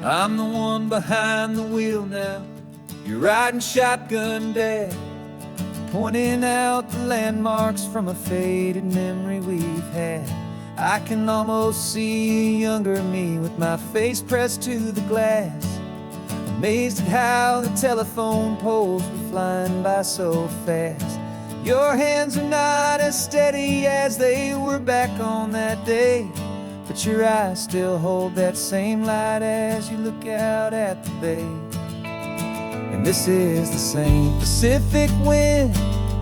I'm the one behind the wheel now. You're riding shotgun, Dad, pointing out the landmarks from a faded memory we've had. I can almost see a younger me with my face pressed to the glass, amazed at how the telephone poles were flying by so fast. Your hands are not as steady as they were back on that day, but your eyes still hold that same light as you look out at the bay. And this is the same Pacific wind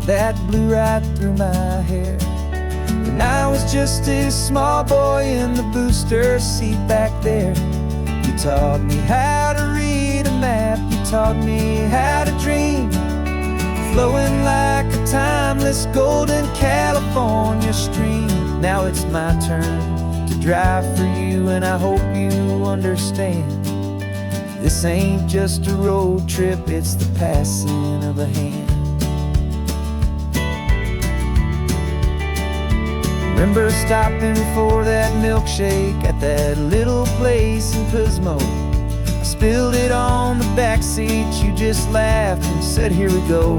that blew right through my hair when I was just a small boy in the booster seat back there. You taught me how to read a map, you taught me how to dream, flowing like a timeless golden California stream. Now it's my turn to drive for you, and I hope you understand. This ain't just a road trip, it's the passing of a hand. Remember stopping for that milkshake at that little place in Pismo? I spilled it on the back seat, you just laughed and said, "Here we go."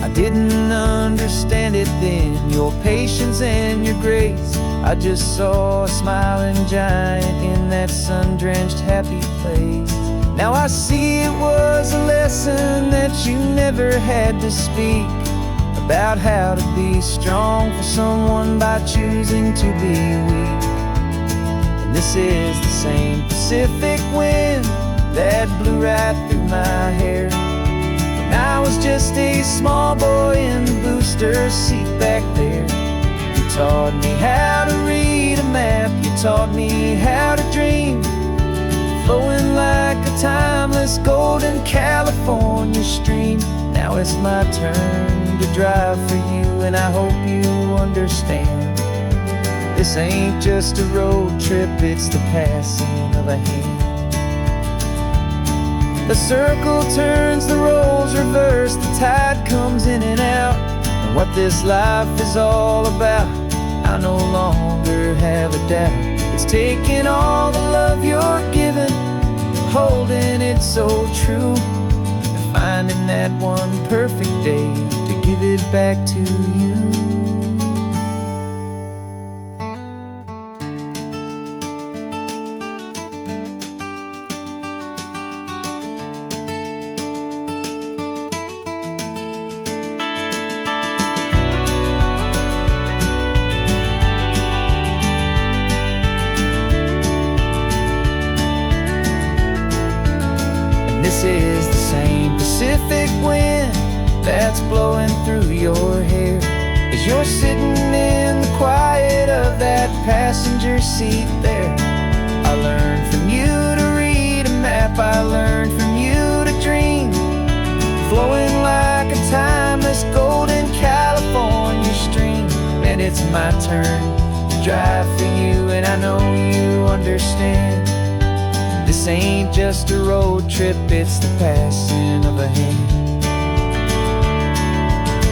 I didn't understand it then, your patience and your grace. I just saw a smiling giant in that sun-drenched happy place. Now I see it was a lesson that you never had to speak, about how to be strong for someone by choosing to be weak. And this is the same Pacific wind that blew right through my hair when I was just a small boy in the booster seat back there. You taught me how to read a map, you taught me how to dream, flowing like a timeless golden California stream. Now it's my turn to drive for you, and I hope you understand. This ain't just a road trip, it's the passing of a hand. The circle turns, the roles reverse, the tide comes in and out. And what this life is all about, I no longer have a doubt. It's taking all the love you're giving, holding it so true, and finding that one perfect day to give it back to you. This is the same Pacific wind that's blowing through your hair as you're sitting in the quiet of that passenger seat there. I learned from you to read a map, I learned from you to dream, flowing like a timeless golden California stream. And it's my turn to drive for you, and I know you understand. This ain't just a road trip, it's the passing of a hand.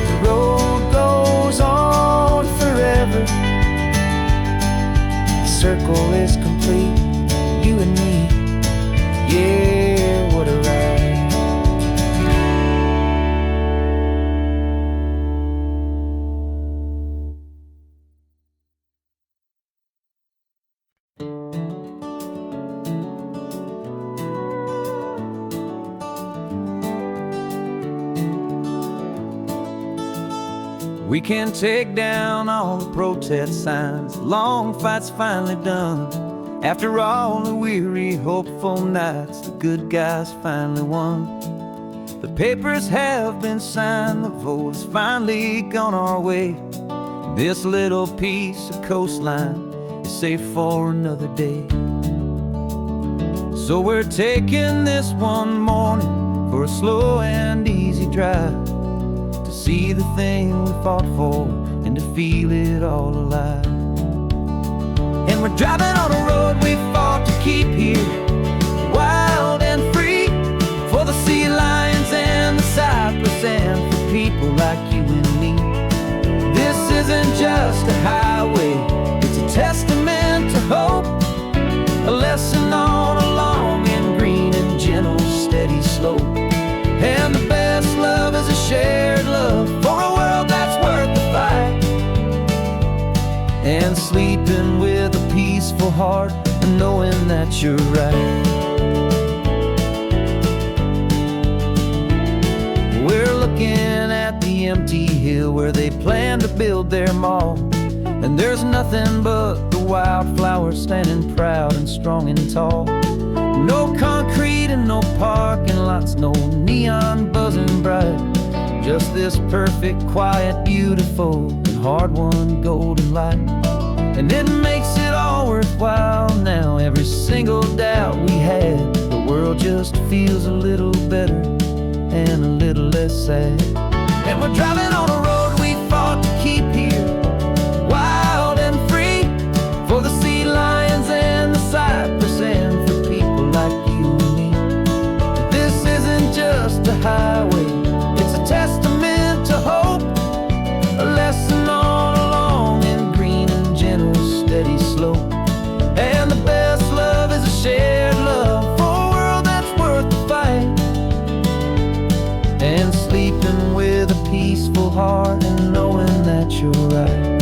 The road goes on forever, the circle is complete, you and me, yeah, what a ride. We can take down all the protest signs, the long fight's finally done. After all the weary, hopeful nights, the good guys finally won. The papers have been signed, the vote has finally gone our way. This little piece of coastline is safe for another day. So we're taking this one morning for a slow and easy drive, to see the thing we fought for and to feel it all alive. And we're driving on a road we fought to keep here, wild and free, for the sea lions and the cypress and for people like you and me. This isn't just a highway, it's a testament to hope, a lesson all along and sleeping with a peaceful heart and knowing that you're right. We're looking at the empty hill where they plan to build their mall, and there's nothing but the wildflowers standing proud and strong and tall. No concrete and no parking lots, no neon buzzing bright, just this perfect, quiet, beautiful, and hard-won golden light. And it makes it all worthwhile now. Every single doubt we had, the world just feels a little better and a little less sad. And we're driving on a road we fought to keep here, wild and free, for the sea lions and the cypress, and for people like you and me. This isn't just a highway, it's a testament to hope, a lesson on a long and green and gentle steady slope. And the best love is a shared love for a world that's worth the fight, and sleeping with a peaceful heart and knowing that you're right.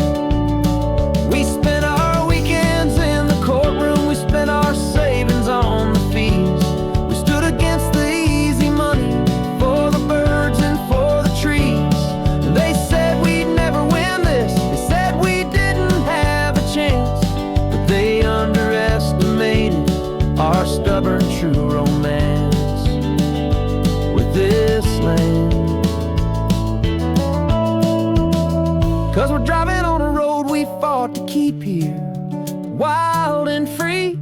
We spent our weekends in the courtroom, we spent our savings on the fees. We stood against the easy money for the birds and for the trees. And they said we'd never win this, they said we didn't have a chance, but they underestimated our stubborn true romance with this land. 'Cause we're driving on a road we fought to keep here, wild and free,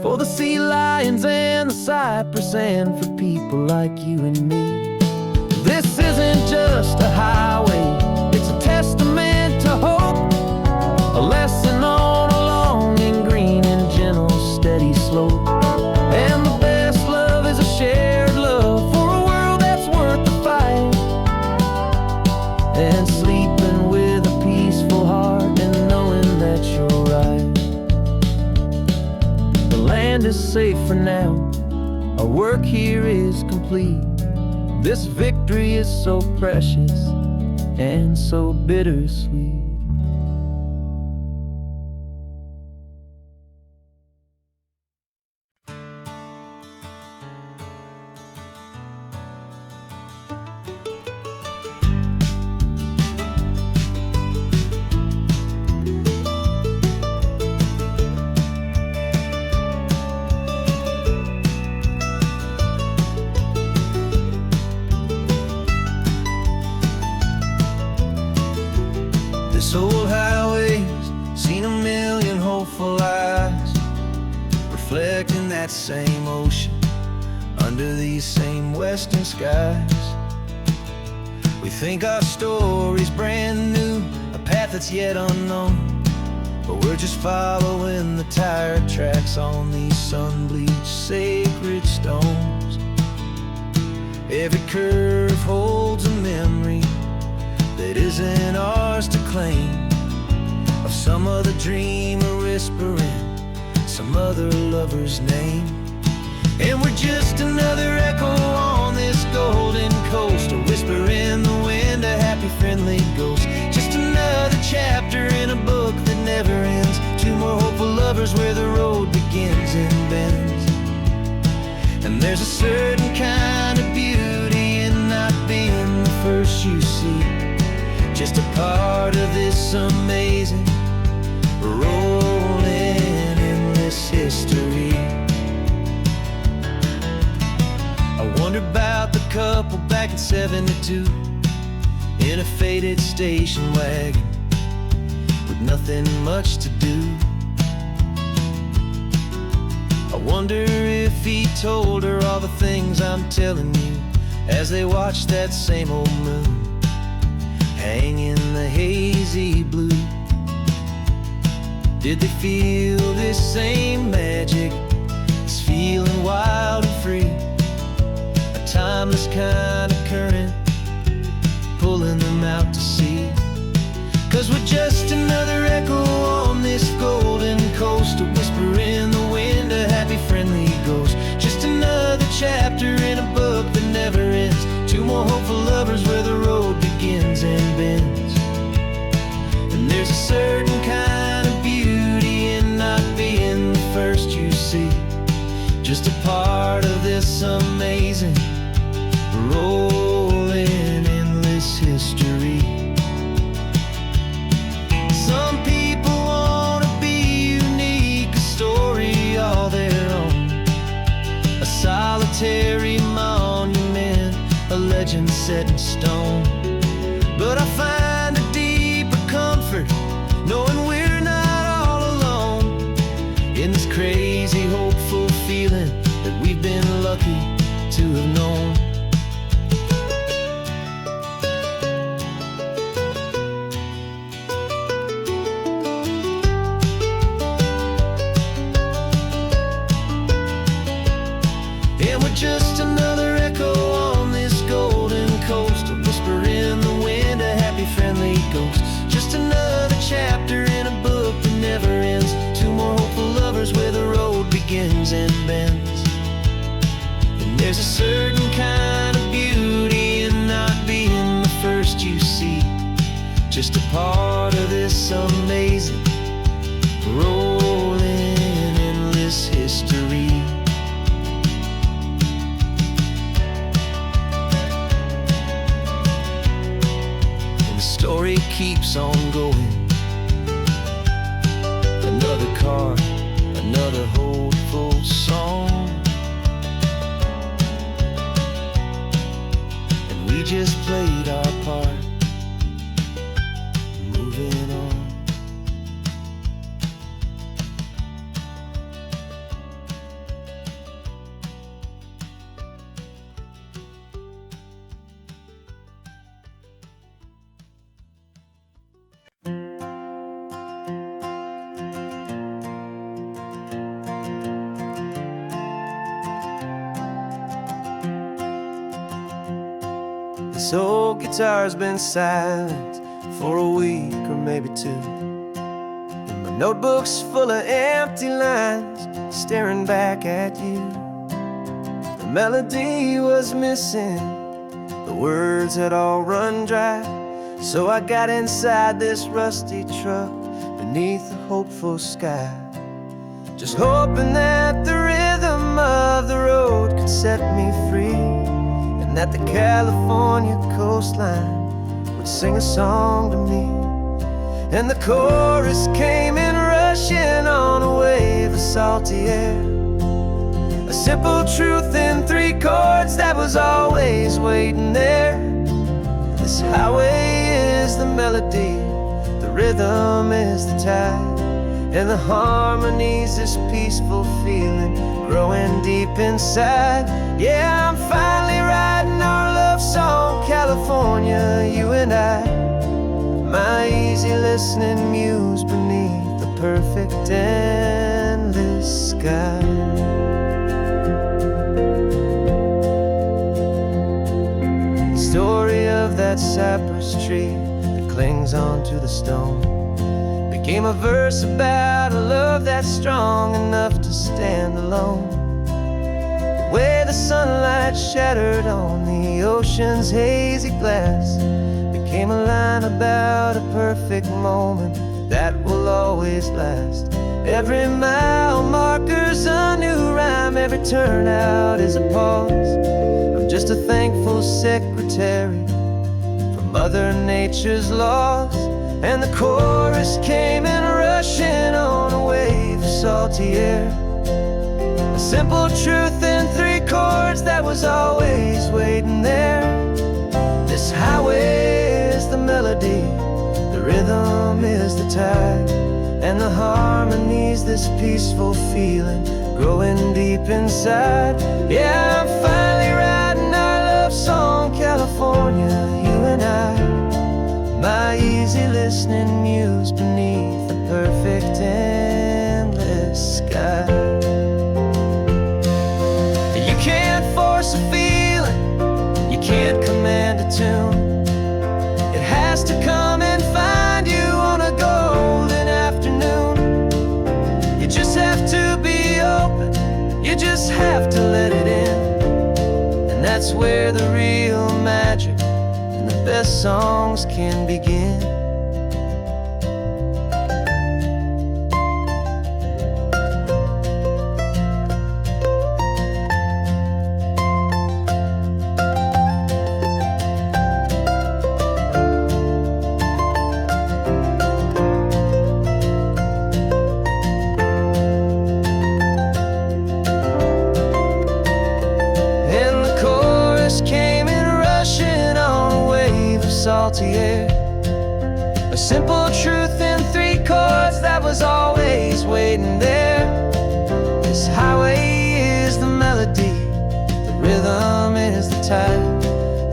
for the sea lions and the cypress, and for people like you and me. This isn't just a highway, it's a testament to hope, a lesson on a long and green and gentle steady slope. And the best love is a shared love for a world that's worth the fight, and sleeping with a peaceful heart and knowing that you're right. The land is safe for now, our work here is complete. This victory is so precious and so bittersweet. This old highway's seen a million hopeful eyes, reflecting that same ocean under these same western skies. We think our story's brand new, a path that's yet unknown, but we're just following the tired tracks on these sun-bleached sacred stones. Every curve holds a memory that isn't ours to claim, of some other dreamer whispering some other lover's name. And we're just another echo on this golden coast, a whisper in the wind, a happy friendly ghost. Just another chapter in a book that never ends, two more hopeful lovers where the road begins and bends. And there's a certain kind of beauty in not being the first you see, just a part of this amazing, rolling, endless history. I wonder about the couple back in '72 in a faded station wagon with nothing much to do. I wonder if he told her all the things I'm telling you as they watched that same old moon hang in the hazy blue. Did they feel this same magic, this feeling wild and free, a timeless kind of current pulling them out to sea? 'Cause we're just another echo on this golden coast, a whisper in the wind, a happy friendly ghost. Just another chapter in a book that never ends, two more hopeful lovers where the road begins and bends. And there's a certain kind set in stone. But I find a deeper comfort knowing we're not all alone in this crazy, hopeful feeling that we've been lucky to have known. And we're just another echo on this golden coast, a whisper in the wind, a happy, friendly ghost. Just another chapter in a book that never ends. Two more hopeful lovers where the road begins and bends. And there's a certain kind of beauty in not being the first you see, just a part of this amazing, rolling, endless history. Story keeps on going. Another card, another hopeful song, and we just played our part, moving on. This old guitar's been silent for a week or maybe two, and my notebook's full of empty lines staring back at you. The melody was missing, the words had all run dry, so I got inside this rusty truck beneath the hopeful sky, just hoping that the rhythm of the road could set me free, and that the California coastline would sing a song to me. And the chorus came in rushing on a wave of salty air, a simple truth in three chords that was always waiting there. This highway is the melody, the rhythm is the tide, and the harmony's this peaceful feeling growing deep inside. Yeah, I'm finally writing our love song, California, you and I, my easy listening muse beneath the perfect endless sky. The story of that cypress tree that clings onto the stone became a verse about a love that's strong enough to stand alone. The way the sunlight shattered on the ocean's hazy glass became a line about a perfect moment that will always last. Every mile marker's a new rhyme, every turnout is a pause. I'm just a thankful secretary for Mother Nature's laws. And the chorus came in rushing on a wave of salty air, a simple truth in three chords that was always waiting there. This highway is the melody, the rhythm is the tide, and the harmony's this peaceful feeling growing deep inside. Yeah, I'm finally writing our love song, California, you and I, my easy listening muse beneath the perfect endless sky. You can't force a feeling, you can't command a tune. It has to come and find you on a golden afternoon. You just have to be open, you just have to let it in, and that's where the real magic and the best songs can begin. Came in rushing salty air. A simple truth in 3 chords that was always waiting there. This highway is the melody, the rhythm is the tide,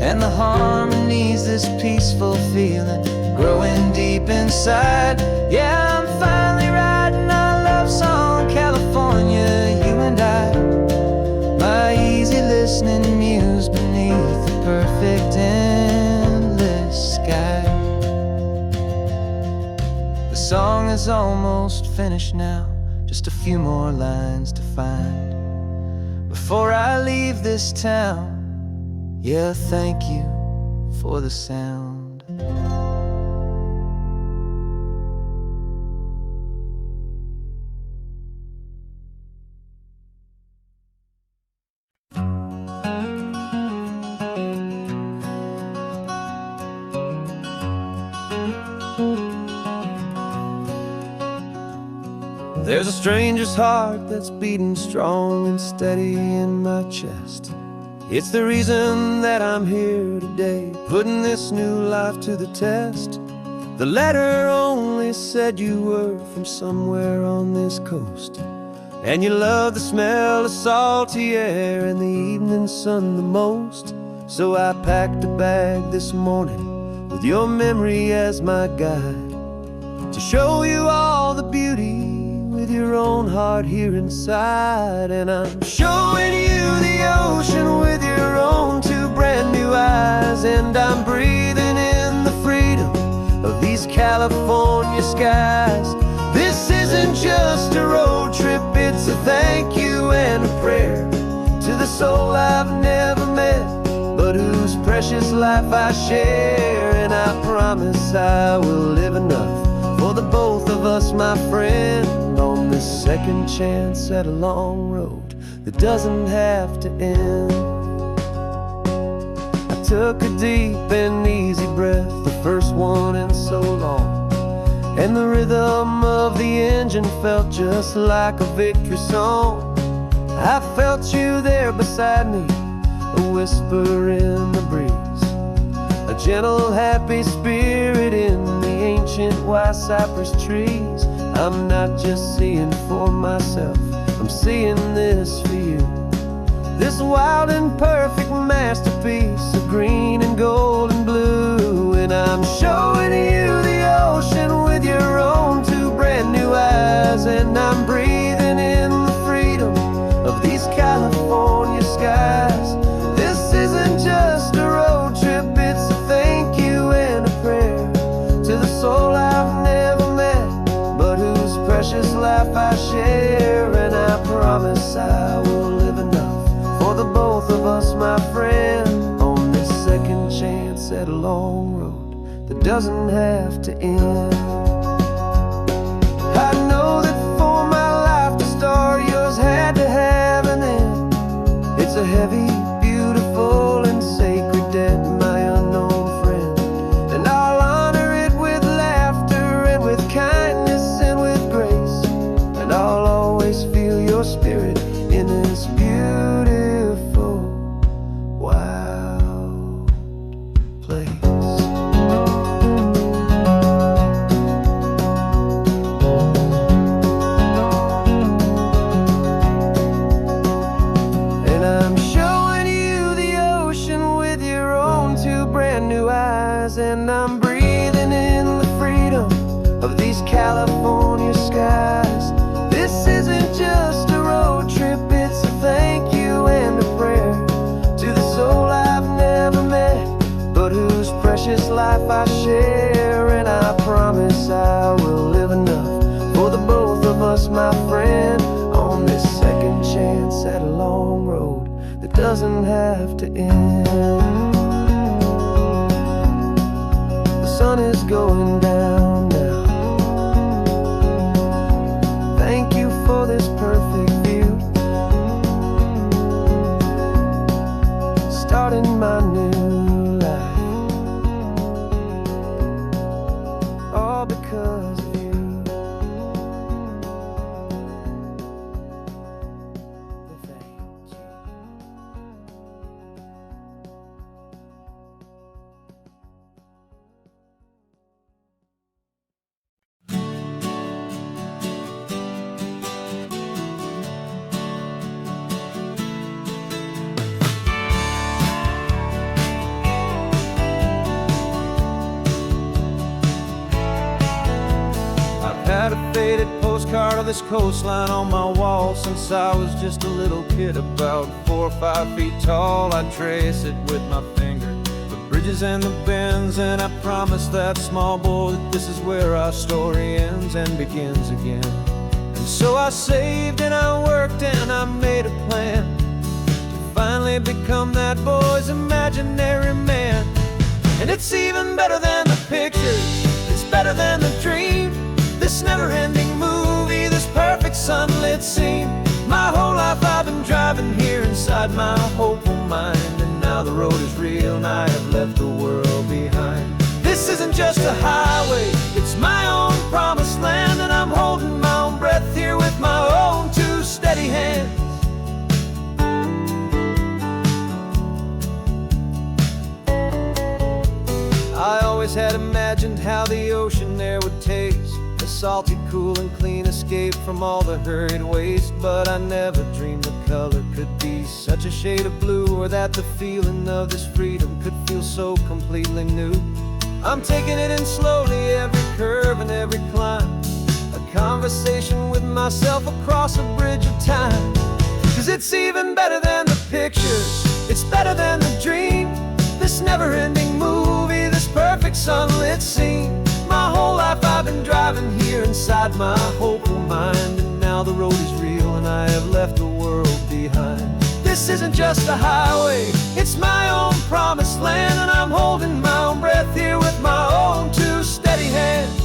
and the harmony's this peaceful feeling growing deep inside. Yeah, I'm finally writing our love song, California, you and I. My easy listening muse beneath the perfect endless sky. The song is almost finished now, just a few more lines to find before I leave this town. Yeah, thank you for the sound. There's a stranger's heart that's beating strong and steady in my chest. It's the reason that I'm here today, putting this new life to the test. The letter only said you were from somewhere on this coast, and you love the smell of salty air and the evening sun the most. So I packed a bag this morning with your memory as my guide, to show you all the beauty with your own heart here inside. And I'm showing you the ocean with your own 2 brand new eyes, and I'm breathing in the freedom of these California skies. This isn't just a road trip, it's a thank you and a prayer to the soul I've never met, but whose precious life I share. And I promise I will live enough for the both of us, my friend, on this second chance at a long road that doesn't have to end. I took a deep and easy breath, the first one in so long, and the rhythm of the engine felt just like a victory song. I felt you there beside me, a whisper in the breeze, a gentle happy spirit in the ancient white cypress trees. I'm not just seeing for myself, I'm seeing this for you. This wild and perfect masterpiece of green and gold and blue. And I'm showing you the ocean with your own 2 brand new eyes, and I'm breathing in the freedom of these California skies. This isn't just a road trip, it's a thank you and a prayer to the soul I've never met, but whose precious life I share. And I promise I will live enough for the both of us, my friend, on this second chance at a long road that doesn't have to end. I know that for my life to start, yours had to have an end. It's a heavy, beautiful, and sacred debt, my unknown friend, and I'll honor it with laughter and with kindness and with grace, and I'll always feel your spirit in this beautiful, wild place. And I'm showing you the ocean with your own 2 brand new eyes, and I'm breathing in the freedom of these California skies. This isn't just a road trip, it's a thank you and a prayer to the soul I've never met, but whose precious life I share. And I promise I will live enough for the both of us, my friend, on this second chance at a long road that doesn't have to end. The sun is going down now. Thank you for this perfect view, starting my new life, all because of you. Thank you. postcard of this coastline on my wall since I was just a little kid, about 4 or 5 feet tall. I'd trace it with my finger, the bridges and the bends, and I promised that small boy that this is where our story ends and begins again. And so I saved and I worked and I made a plan to finally become that boy's imaginary man. And it's even better than the pictures, it's better than the dream, this never-ending movie, this perfect sunlit scene. My whole life I've been driving here inside my hopeful mind, and now the road is real and I have left the world behind. This isn't just a highway, it's my own promised land, and I'm holding my own breath here with my own 2 steady hands. I always had imagined how the ocean there would taste, a salty, cool and clean escape from all the hurried waste. But I never dreamed the color could be such a shade of blue, or that the feeling of this freedom could feel so completely new. I'm taking it in slowly, every curve and every climb, a conversation with myself across a bridge of time. 'Cause it's even better than the pictures, it's better than the dream, this never-ending movie, this perfect sunlit scene. My whole life I've been driving here inside my hopeful mind, and now the road is real and I have left the world behind. This isn't just a highway, it's my own promised land, and I'm holding my own breath here with my own 2 steady hands.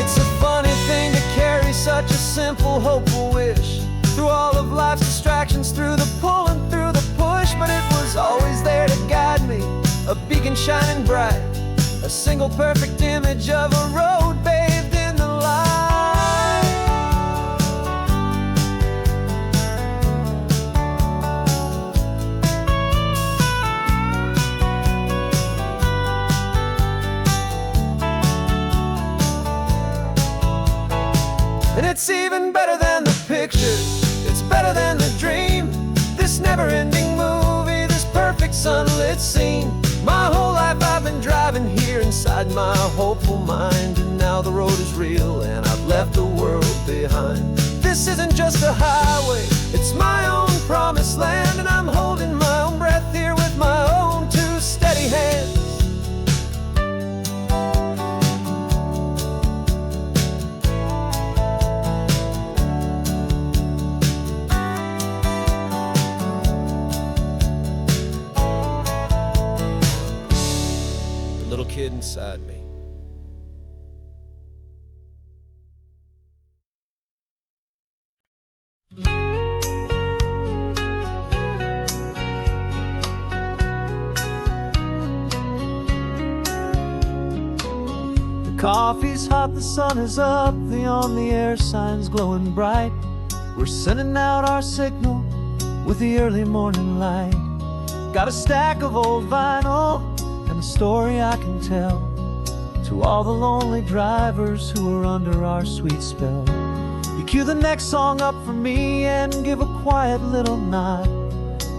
It's a funny thing to carry such a simple, hopeful wish through all of life's distractions, through the pull and through the push, but it was always there to guide me, a beacon shining bright, a single perfect image of a road bathed in the light. And it's even better than the pictures, it's better than the dream, this never-ending movie, this perfect sunlit scene. My whole life I've been driving here inside my hopeful mind, and now the road is real and I've left the world behind. This isn't just a highway, it's my own promised land, and I'm holding my own breath here with my own 2 steady hands. Little kid inside me. The coffee's hot, the sun is up, the on-the-air sign's glowing bright. We're sending out our signal with the early morning light. Got a stack of old vinyl and a story I can tell to all the lonely drivers who are under our sweet spell. You cue the next song up for me and give a quiet little nod,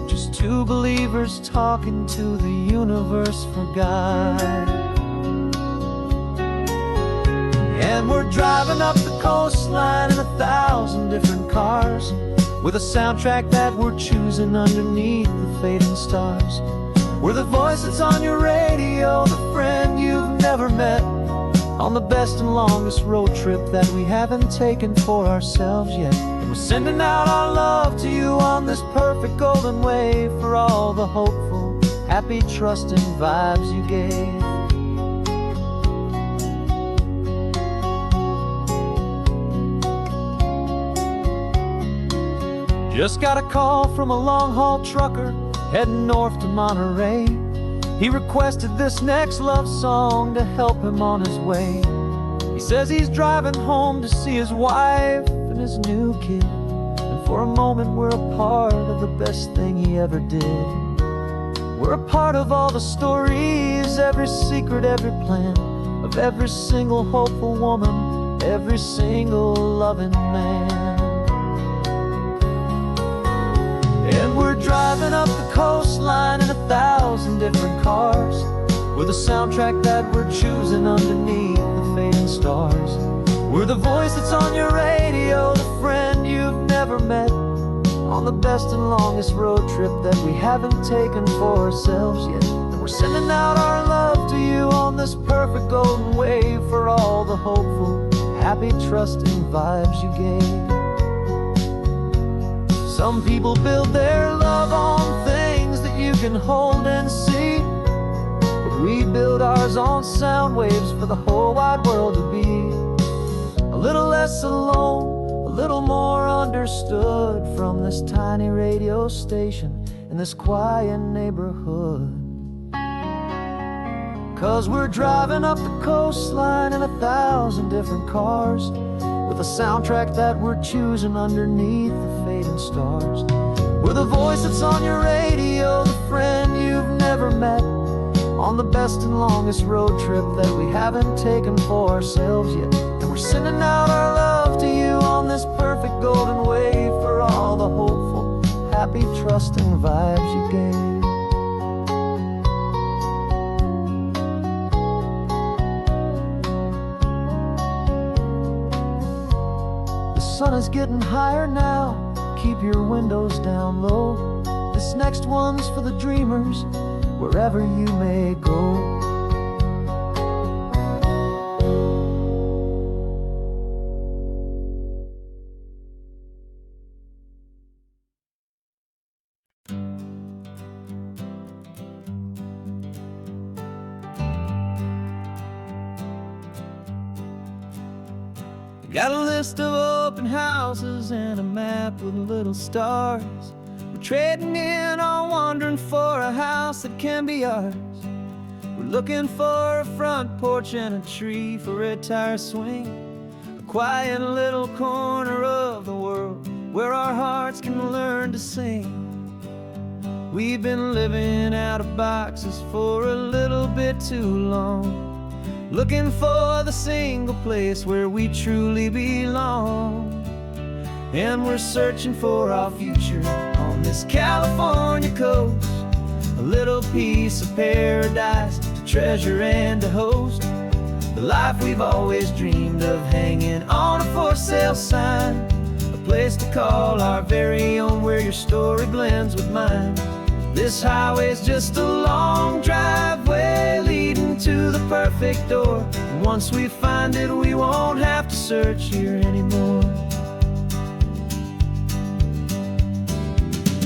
just 2 believers talking to the universe for God. And we're driving up the coastline in 1,000 different cars, with a soundtrack that we're choosing underneath the fading stars. We're the voice that's on your radio, the friend you've never met, on the best and longest road trip that we haven't taken for ourselves yet. And we're sending out our love to you on this perfect golden wave, for all the hopeful, happy, trusting vibes you gave. Just got a call from a long-haul trucker heading north to Monterey. He requested this next love song to help him on his way. He says he's driving home to see his wife and his new kid, and for a moment we're a part of the best thing he ever did. We're a part of all the stories, every secret, every plan, of every single hopeful woman, every single loving man. And we're driving up the coastline in 1,000 different cars, with a soundtrack that we're choosing underneath the fading stars. We're the voice that's on your radio, the friend you've never met, on the best and longest road trip that we haven't taken for ourselves yet. And we're sending out our love to you on this perfect golden wave for all the hopeful, happy, trusting vibes you gave. Some people build their love on things that you can hold and see, but we build ours on sound waves for the whole wide world to be a little less alone, a little more understood from this tiny radio station in this quiet neighborhood. 'Cause we're driving up the coastline in 1,000 different cars, with a soundtrack that we're choosing underneath the fading stars. We're the voice that's on your radio, the friend you've never met, on the best and longest road trip that we haven't taken for ourselves yet. And we're sending out our love to you on this perfect golden wave for all the hopeful, happy, trusting vibes you gave. The sun is getting higher now, keep your windows down low. This next one's for the dreamers, wherever you may go. Got a list of open houses and a map with little stars. We're trading in on wandering for a house that can be ours. We're looking for a front porch and a tree for a tire swing, a quiet little corner of the world where our hearts can learn to sing. We've been living out of boxes for a little bit too long, looking for the single place where we truly belong. And we're searching for our future on this California coast, a little piece of paradise to treasure and to host, the life we've always dreamed of hanging on a for sale sign, a place to call our very own where your story blends with mine. This highway's just a long driveway leading to the perfect door, and once we find it we won't have to search here anymore.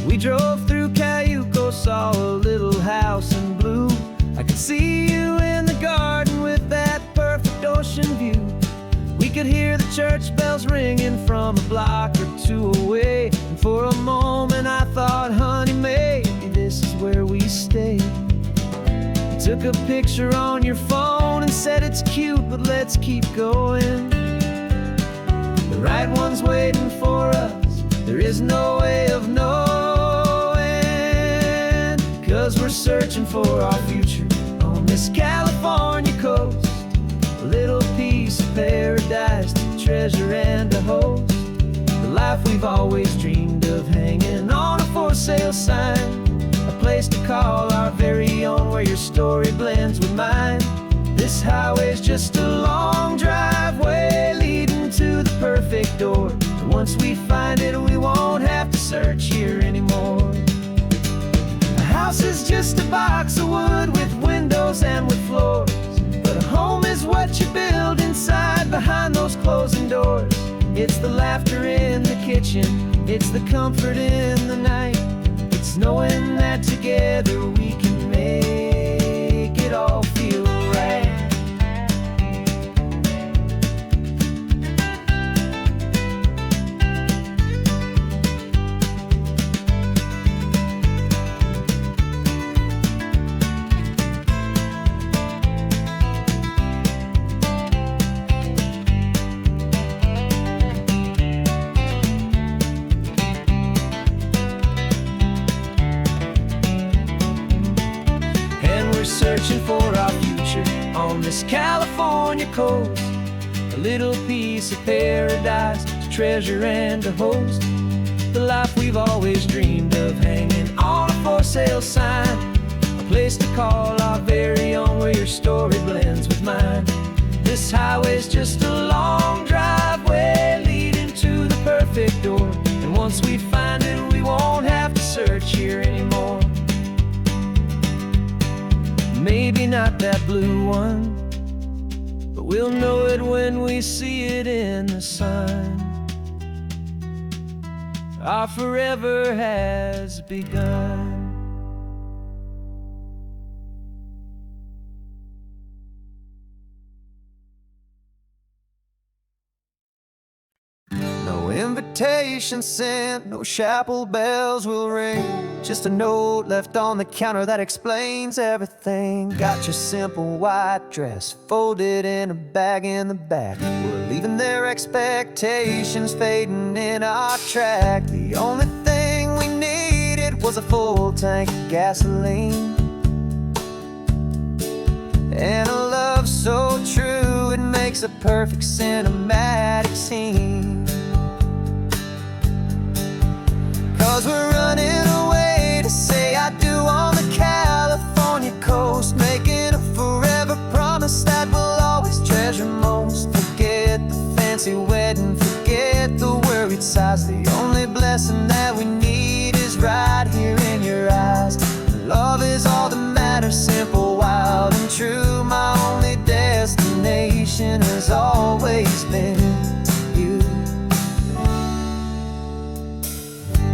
We drove through Cayuco, saw a little house in blue. I could see you in the garden with that perfect ocean view. We could hear the church bells ringing from a block or two away, and for a moment I thought, honey, maybe this is where we stay. You took a picture on your phone and said it's cute, but let's keep going. The right one's waiting for us, there is no way of knowing, 'cause we're searching for our future on this California coast, a little piece of paradise to treasure and to host, the life we've always dreamed of hanging on a for sale sign, a place to call our very own where your story blends with mine. This highway's just a long driveway leading to the perfect door, and once we find it we won't have to search here anymore. A house is just a box of wood with windows and with floors, but a home is what you build inside behind those closing doors. It's the laughter in the kitchen, it's the comfort in the night, it's knowing that together we can make it all feel right. Searching for our future on this California coast, a little piece of paradise to treasure and to host, the life we've always dreamed of hanging on a for sale sign, a place to call our very own where your story blends with mine. This highway's just a long driveway leading to the perfect door. And once we find it, we won't have to search here anymore. Maybe not that blue one, but we'll know it when we see it in the sun. Our forever has begun. No invitation sent, no chapel bells will ring. Just a note left on the counter that explains everything. Got your simple white dress folded in a bag in the back. We're leaving their expectations fading in our track. The only thing we needed was a full tank of gasoline, and a love so true it makes a perfect cinematic scene. 'Cause we're running away to say I do on the California coast, making a forever promise that we'll always treasure most. Forget the fancy wedding, forget the worried sighs. The only blessing that we need is right here in your eyes. Love is all that matters, simple, wild, and true. My only destination has always been you.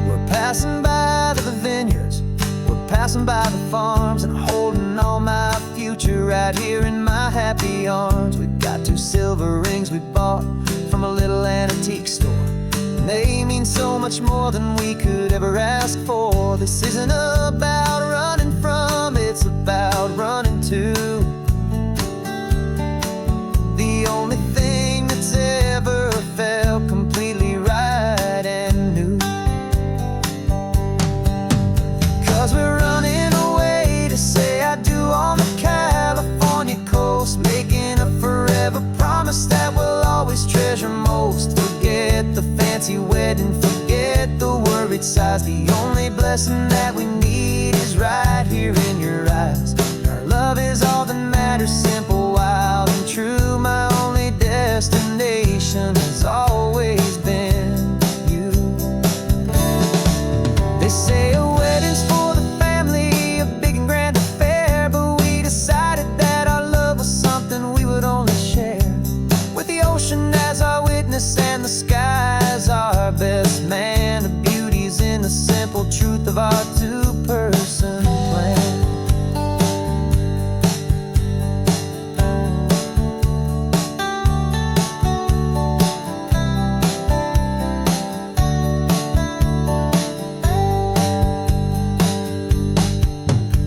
We're passing by the vineyards, we're passing by the farms, and holding on my future right here in my happy arms. We've got 2 silver rings we bought from a little antique store, and they mean so much more than we could ever ask for. This isn't about running from, it's about running to the only thing that's ever felt completely right and new. 'Cause we're running away to say I do on the California coast, making a forever promise that we'll always treasure most. Forget the fancy wedding, forget the worried sighs. The only blessing that we need is right here in your eyes. Our love is all that matters, simple, wild, and true. My only destination has always been you. They say a wedding's for the family, a big and grand affair, but we decided that our love was something we would only share with the ocean as our witness and the sky as our best man. The beauty's in the simple truth of our 2-person plan.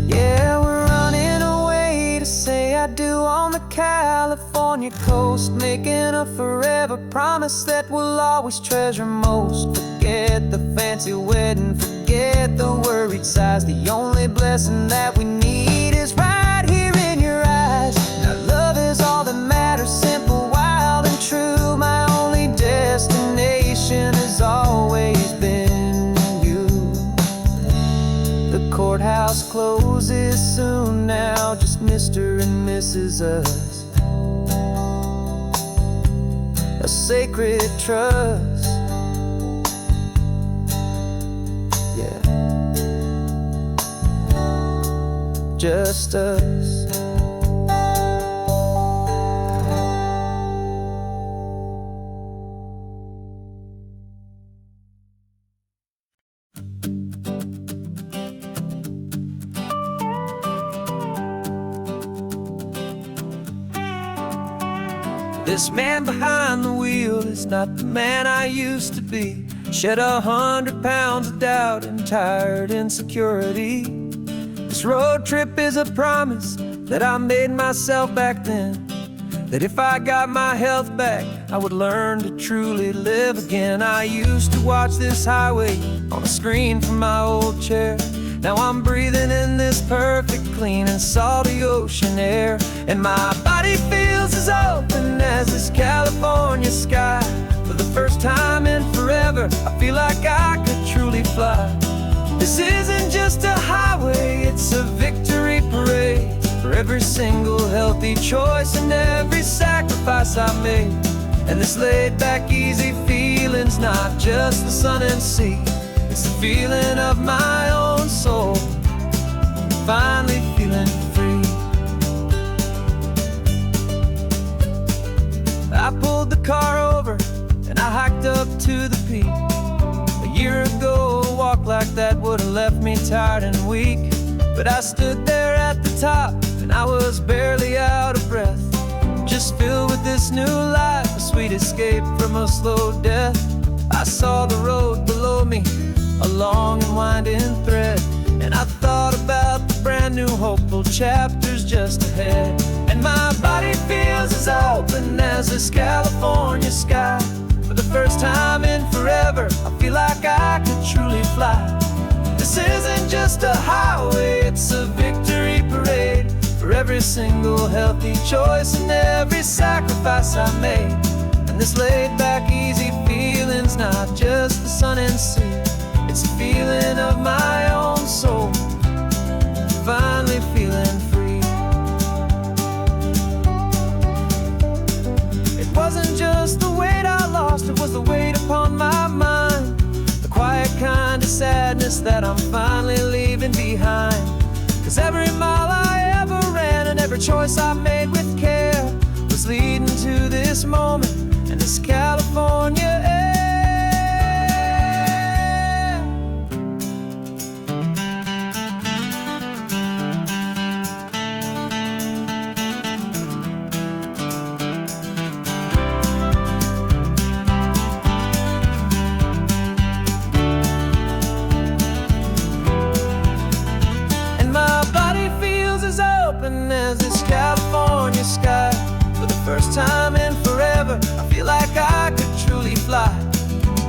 Yeah, we're running away to say I do on the California coast, making a forever promise that we'll always treasure most. Forget the fancy wedding, forget the worried sighs. The only blessing that we need is right here in your eyes. Now love is all that matters, simple, wild, and true. My only destination has always been you. The courthouse closes soon now, just Mr. and Mrs. Us. A sacred trust, yeah, just us. This man behind the wheel is not the man I used to be. Shed 100 pounds of doubt and tired insecurity. This road trip is a promise that I made myself back then, that if I got my health back, I would learn to truly live again. I used to watch this highway on a screen from my old chair. Now I'm breathing in this perfect, clean and salty ocean air, and my body feels as open as this California sky. For the first time in forever, I feel like I could truly fly. This isn't just a highway, it's a victory parade for every single healthy choice and every sacrifice I made. And this laid back easy feeling's not just the sun and sea, it's the feeling of my own soul, finally feeling free. I pulled the car over and I hiked up to the peak. A year ago, a walk like that would've left me tired and weak. But I stood there at the top and I was barely out of breath, just filled with this new life, a sweet escape from a slow death. I saw the road below me, a long and winding thread, and I thought about the brand new hopeful chapters just ahead. And my body feels as open as this California sky. For the first time in forever, I feel like I could truly fly. This isn't just a highway, it's a victory parade for every single healthy choice and every sacrifice I made. And this laid back easy feeling's not just the sun and sea, it's a feeling of my own soul, finally feeling free. It wasn't just the weight I lost, it was the weight upon my mind, the quiet kind of sadness that I'm finally leaving behind. 'Cause every mile I ever ran and every choice I made with care was leading to this moment and this California air. As this California sky, for the first time in forever, I feel like I could truly fly.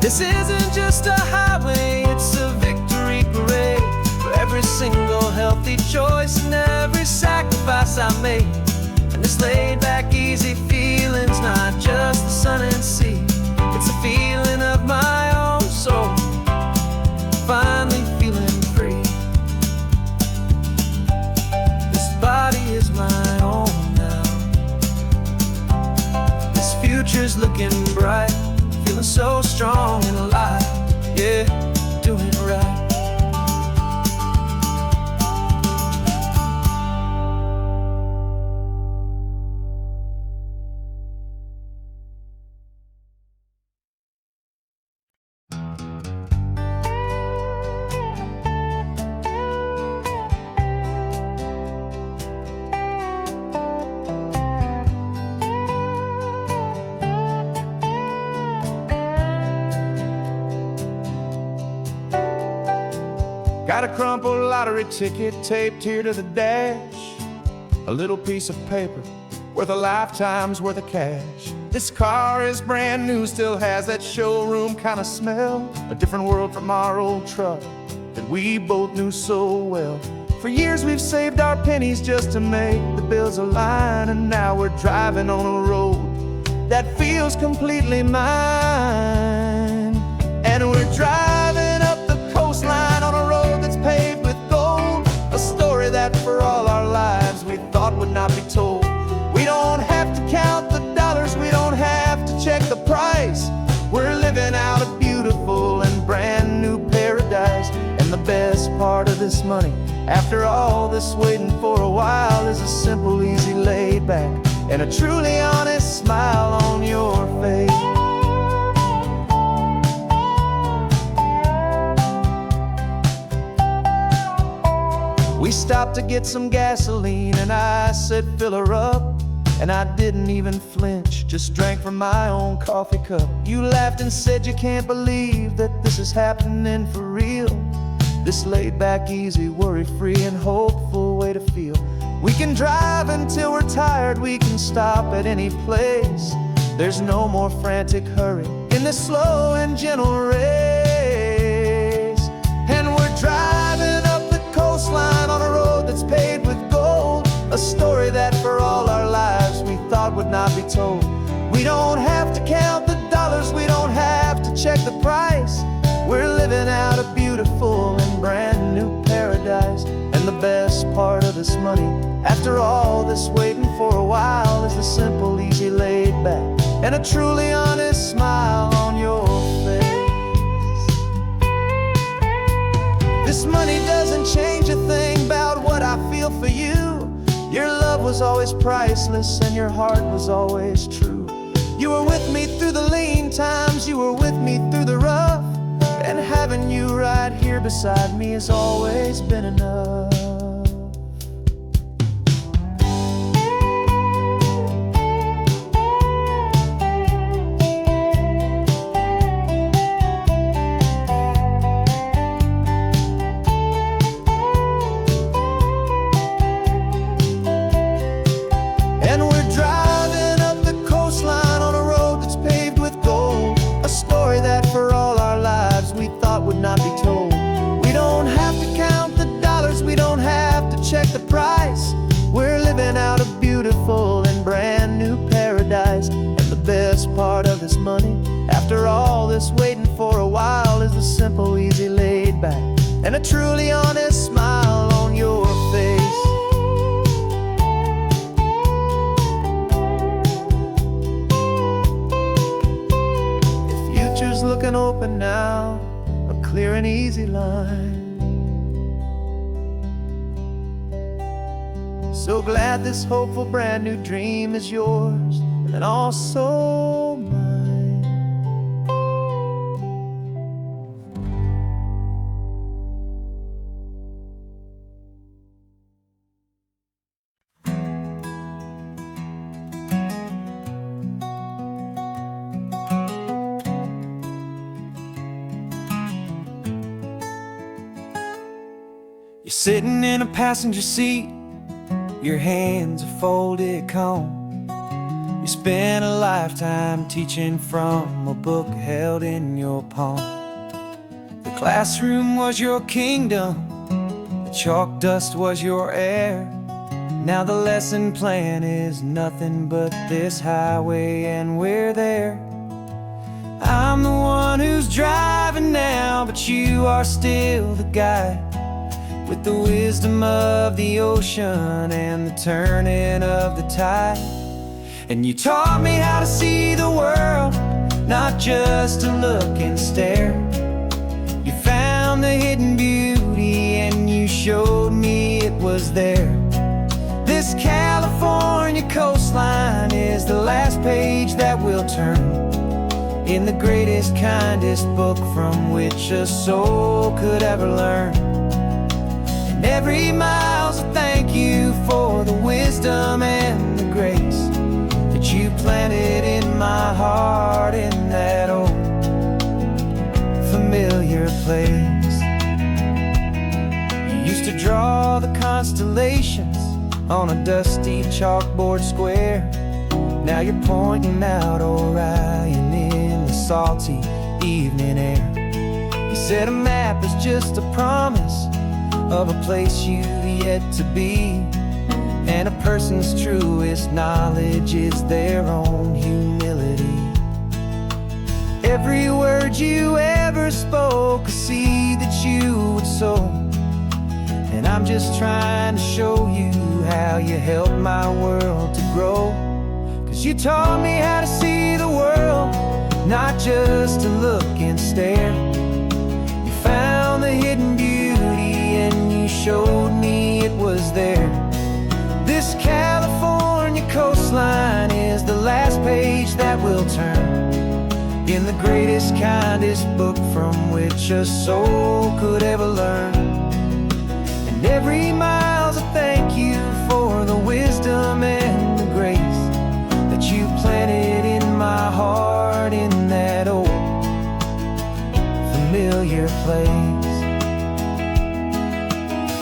This isn't just a highway, it's a victory parade for every single healthy choice and every sacrifice I made. And this laid back easy feeling's not just the sun and sea, it's a feeling of my own soul, finally feeling free. Body is my own now. This future's looking bright, feeling so strong and alive. Yeah, doing right. Got a crumpled lottery ticket taped here to the dash, a little piece of paper worth a lifetime's worth of cash. This car is brand new, still has that showroom kind of smell, a different world from our old truck that we both knew so well. For years we've saved our pennies just to make the bills align, and now we're driving on a road that feels completely mine. And we're driving up the coastline on a road that's paved with gold, a story that for all our lives we thought would not be told. We don't have to count the dollars, we don't have to check the price. We're living out a beautiful and brand new paradise. And the best part of this money, after all this waiting for a while, is a simple, easy laid back and a truly honest smile on your face. We stopped to get some gasoline and I said fill her up, and I didn't even flinch, just drank from my own coffee cup. You laughed and said you can't believe that this is happening for real. This laid back, easy, worry-free and hopeful way to feel. We can drive until we're tired, we can stop at any place. There's no more frantic hurry in this slow and gentle race. And we're driving up the coastline on a road that's paved with gold, a story that for all our lives we thought would not be told. We don't have to count the dollars, we don't have to check the price. We're living out a beautiful and brand new paradise. And the best part of this money. After all this waiting for a while is the simple, easy, laid back, and a truly honest smile on your face. This money doesn't change a thing about what I feel for you. Your love was always priceless and your heart was always true. You were with me through the lean times, you were with me through the rough, and having you right here beside me has always been enough. Would not be told. We don't have to count the dollars, we don't have to check the price. We're living out a beautiful and brand new paradise. And the best part of this money, after all this waiting for a while, is the simple, easy, laid back, and a truly honest smile on your face. The future's looking open now, clear and easy line. So glad this hopeful brand new dream is yours and also mine. You're sitting in a passenger seat, your hands are folded calm. You spent a lifetime teaching from a book held in your palm. The classroom was your kingdom, the chalk dust was your air. Now the lesson plan is nothing but this highway and we're there. I'm the one who's driving now, but you are still the guide, with the wisdom of the ocean and the turning of the tide. And you taught me how to see the world, not just to look and stare. You found the hidden beauty and you showed me it was there. This California coastline is the last page that we'll turn in the greatest, kindest book from which a soul could ever learn. Every mile's a thank you for the wisdom and the grace that you planted in my heart in that old familiar place. You used to draw the constellations on a dusty chalkboard square. Now you're pointing out Orion in the salty evening air. You said a map is just a promise of a place you've yet to be, and a person's truest knowledge is their own humility. Every word you ever spoke, a seed that you would sow, and I'm just trying to show you how you helped my world to grow. 'Cause you taught me how to see the world, not just to look and stare. You found the hidden beauty and you showed me it was there. This California coastline is the last page that we'll turn in the greatest, kindest book from which a soul could ever learn. And every mile's a thank you for the wisdom and the grace that you planted in my heart in that old familiar place.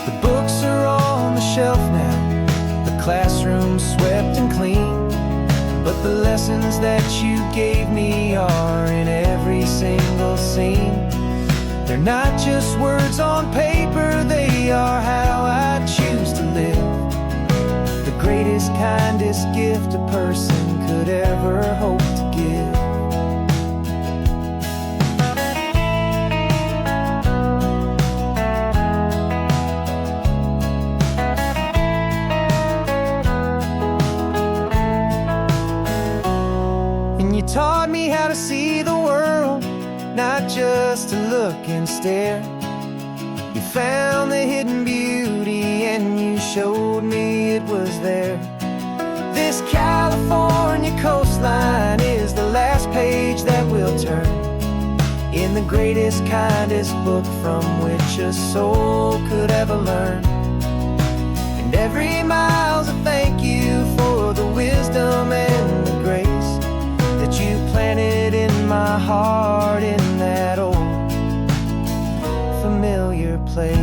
The books are on the shelf now, the classroom swept and clean, but the lessons that you gave me are in every single scene. They're not just words on paper, they are how I choose to live. The greatest, kindest gift a person could ever hope to give. just to look and stare. You found the hidden beauty and you showed me it was there. This California coastline is the last page that we'll turn in the greatest, kindest book from which a soul could ever learn. And every mile's a thank you for the wisdom and the grace that you planted in my heart in that old familiar place.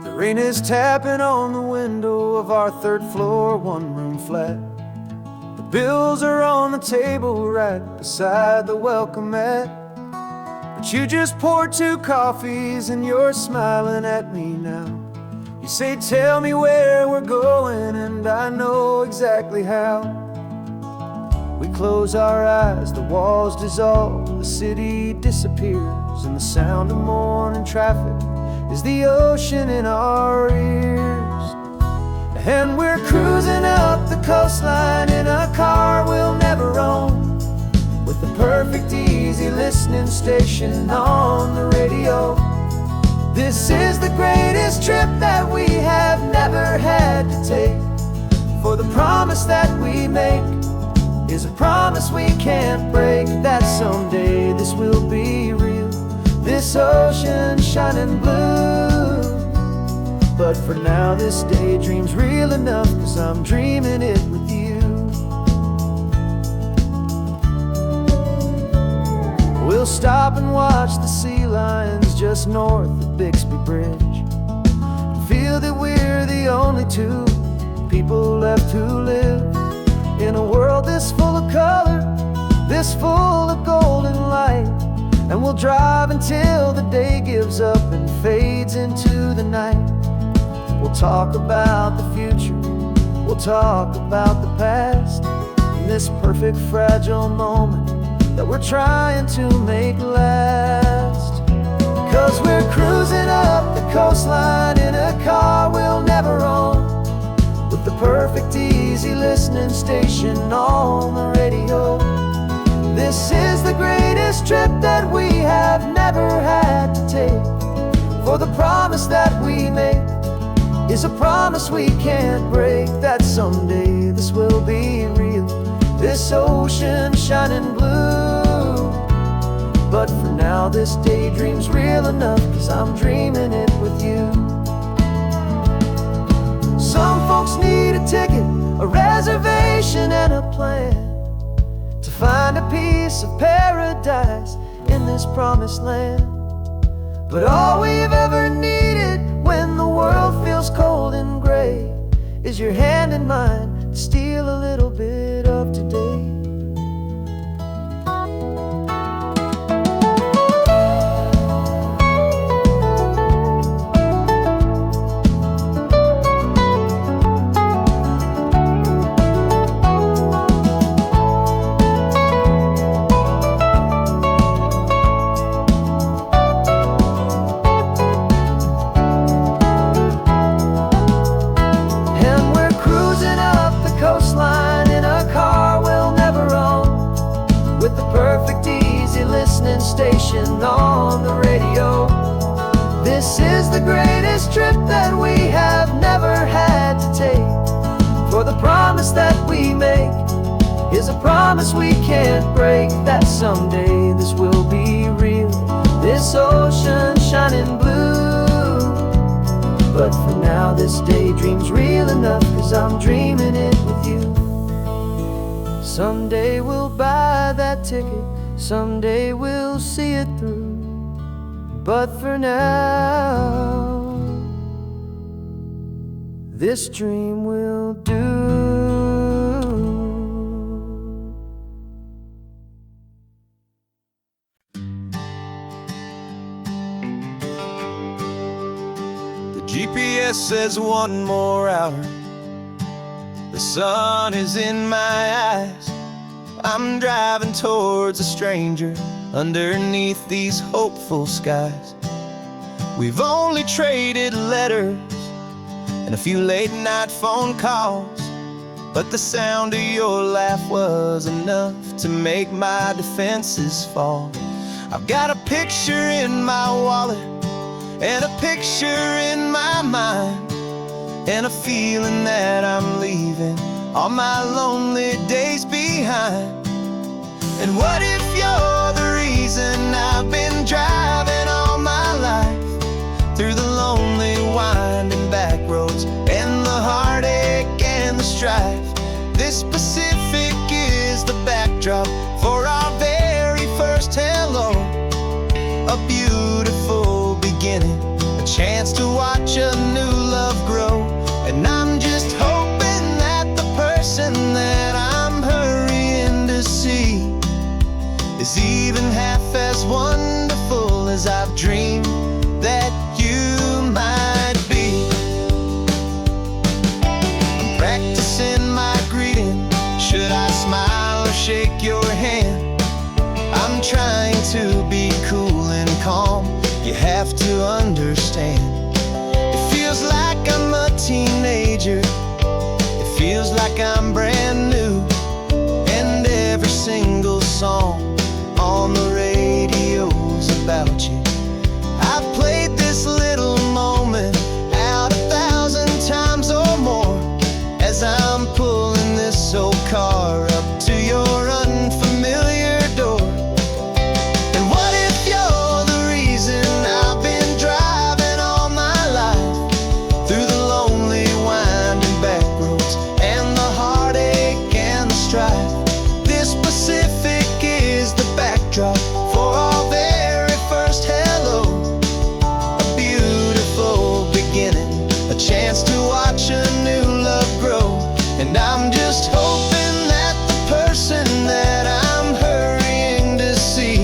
The rain is tapping on the window of our third floor, one-room flat. The bills are on the table right beside the welcome mat. But you just poured 2 coffees and you're smiling at me now. You say, tell me where we're going, and I know exactly how. We close our eyes, the walls dissolve, the city disappears, and the sound of morning traffic is the ocean in our ears. And we're cruising up the coastline in a car we'll never own, with the perfect easy listening station on the radio. This is the greatest trip that we have never had to take, for the promise that we make is a promise we can't break, that someday this will be real, this ocean shining blue. But for now this daydream's real enough, 'cause I'm dreaming it with you. We'll stop and watch the sea lions just north of Bixby Bridge, and feel that we're the only 2 people left who live in a world this full of color, this full of golden light. And we'll drive until the day gives up and fades into the night. We'll talk about the future, we'll talk about the past, in this perfect fragile moment that we're trying to make last. 'Cause we're cruising up the coastline in a car we'll never own, with the perfect easy listening station on the radio. This is the greatest trip that we have never had to take, for the promise that we make is a promise we can't break, that someday this will be real, this ocean shining blue. But for now this daydream's real enough, 'cause I'm dreaming it with you. Some folks need a ticket, a reservation and a plan to find a piece of paradise in this promised land. But all we've ever needed when the world feels cold and gray is your hand in mine to steal a little bit of today. Station on the radio. This is the greatest trip that we have never had to take, for the promise that we make is a promise we can't break, that someday this will be real, this ocean shining blue. But for now this daydream's real enough, 'cause I'm dreaming it with you. Someday we'll buy that ticket, someday we'll see it through. But for now, this dream will do. The GPS says 1 more hour. The sun is in my eyes. I'm driving towards a stranger underneath these hopeful skies. We've only traded letters and a few late night phone calls, but the sound of your laugh was enough to make my defenses fall. I've got a picture in my wallet and a picture in my mind, and a feeling that I'm leaving all my lonely days behind. And what if you're the reason I've been driving all my life, through the lonely winding back roads and the heartache and the strife? This Pacific is the backdrop for our very first hello. A beautiful beginning, a chance to watch a new love grow. And I'm just hoping that the person that I'm hurrying to see is even half as wonderful as I've dreamed that you might be. I'm practicing my greeting. Should I smile or shake your hand? I'm trying to be cool and calm. You have to understand. It feels like I'm a teenager. It feels like I'm brand new. And every single song on the radio's about you. I've played this little moment out 1,000 times or more, as I'm pulling this old car up to your unfamiliar door. And what if you're the reason I've been driving all my life, through the lonely winding back roads and the heartache and the strife? This Pacific is the backdrop for our very first hello. A beautiful beginning, a chance to watch a new love grow. And I'm just hoping that the person that I'm hurrying to see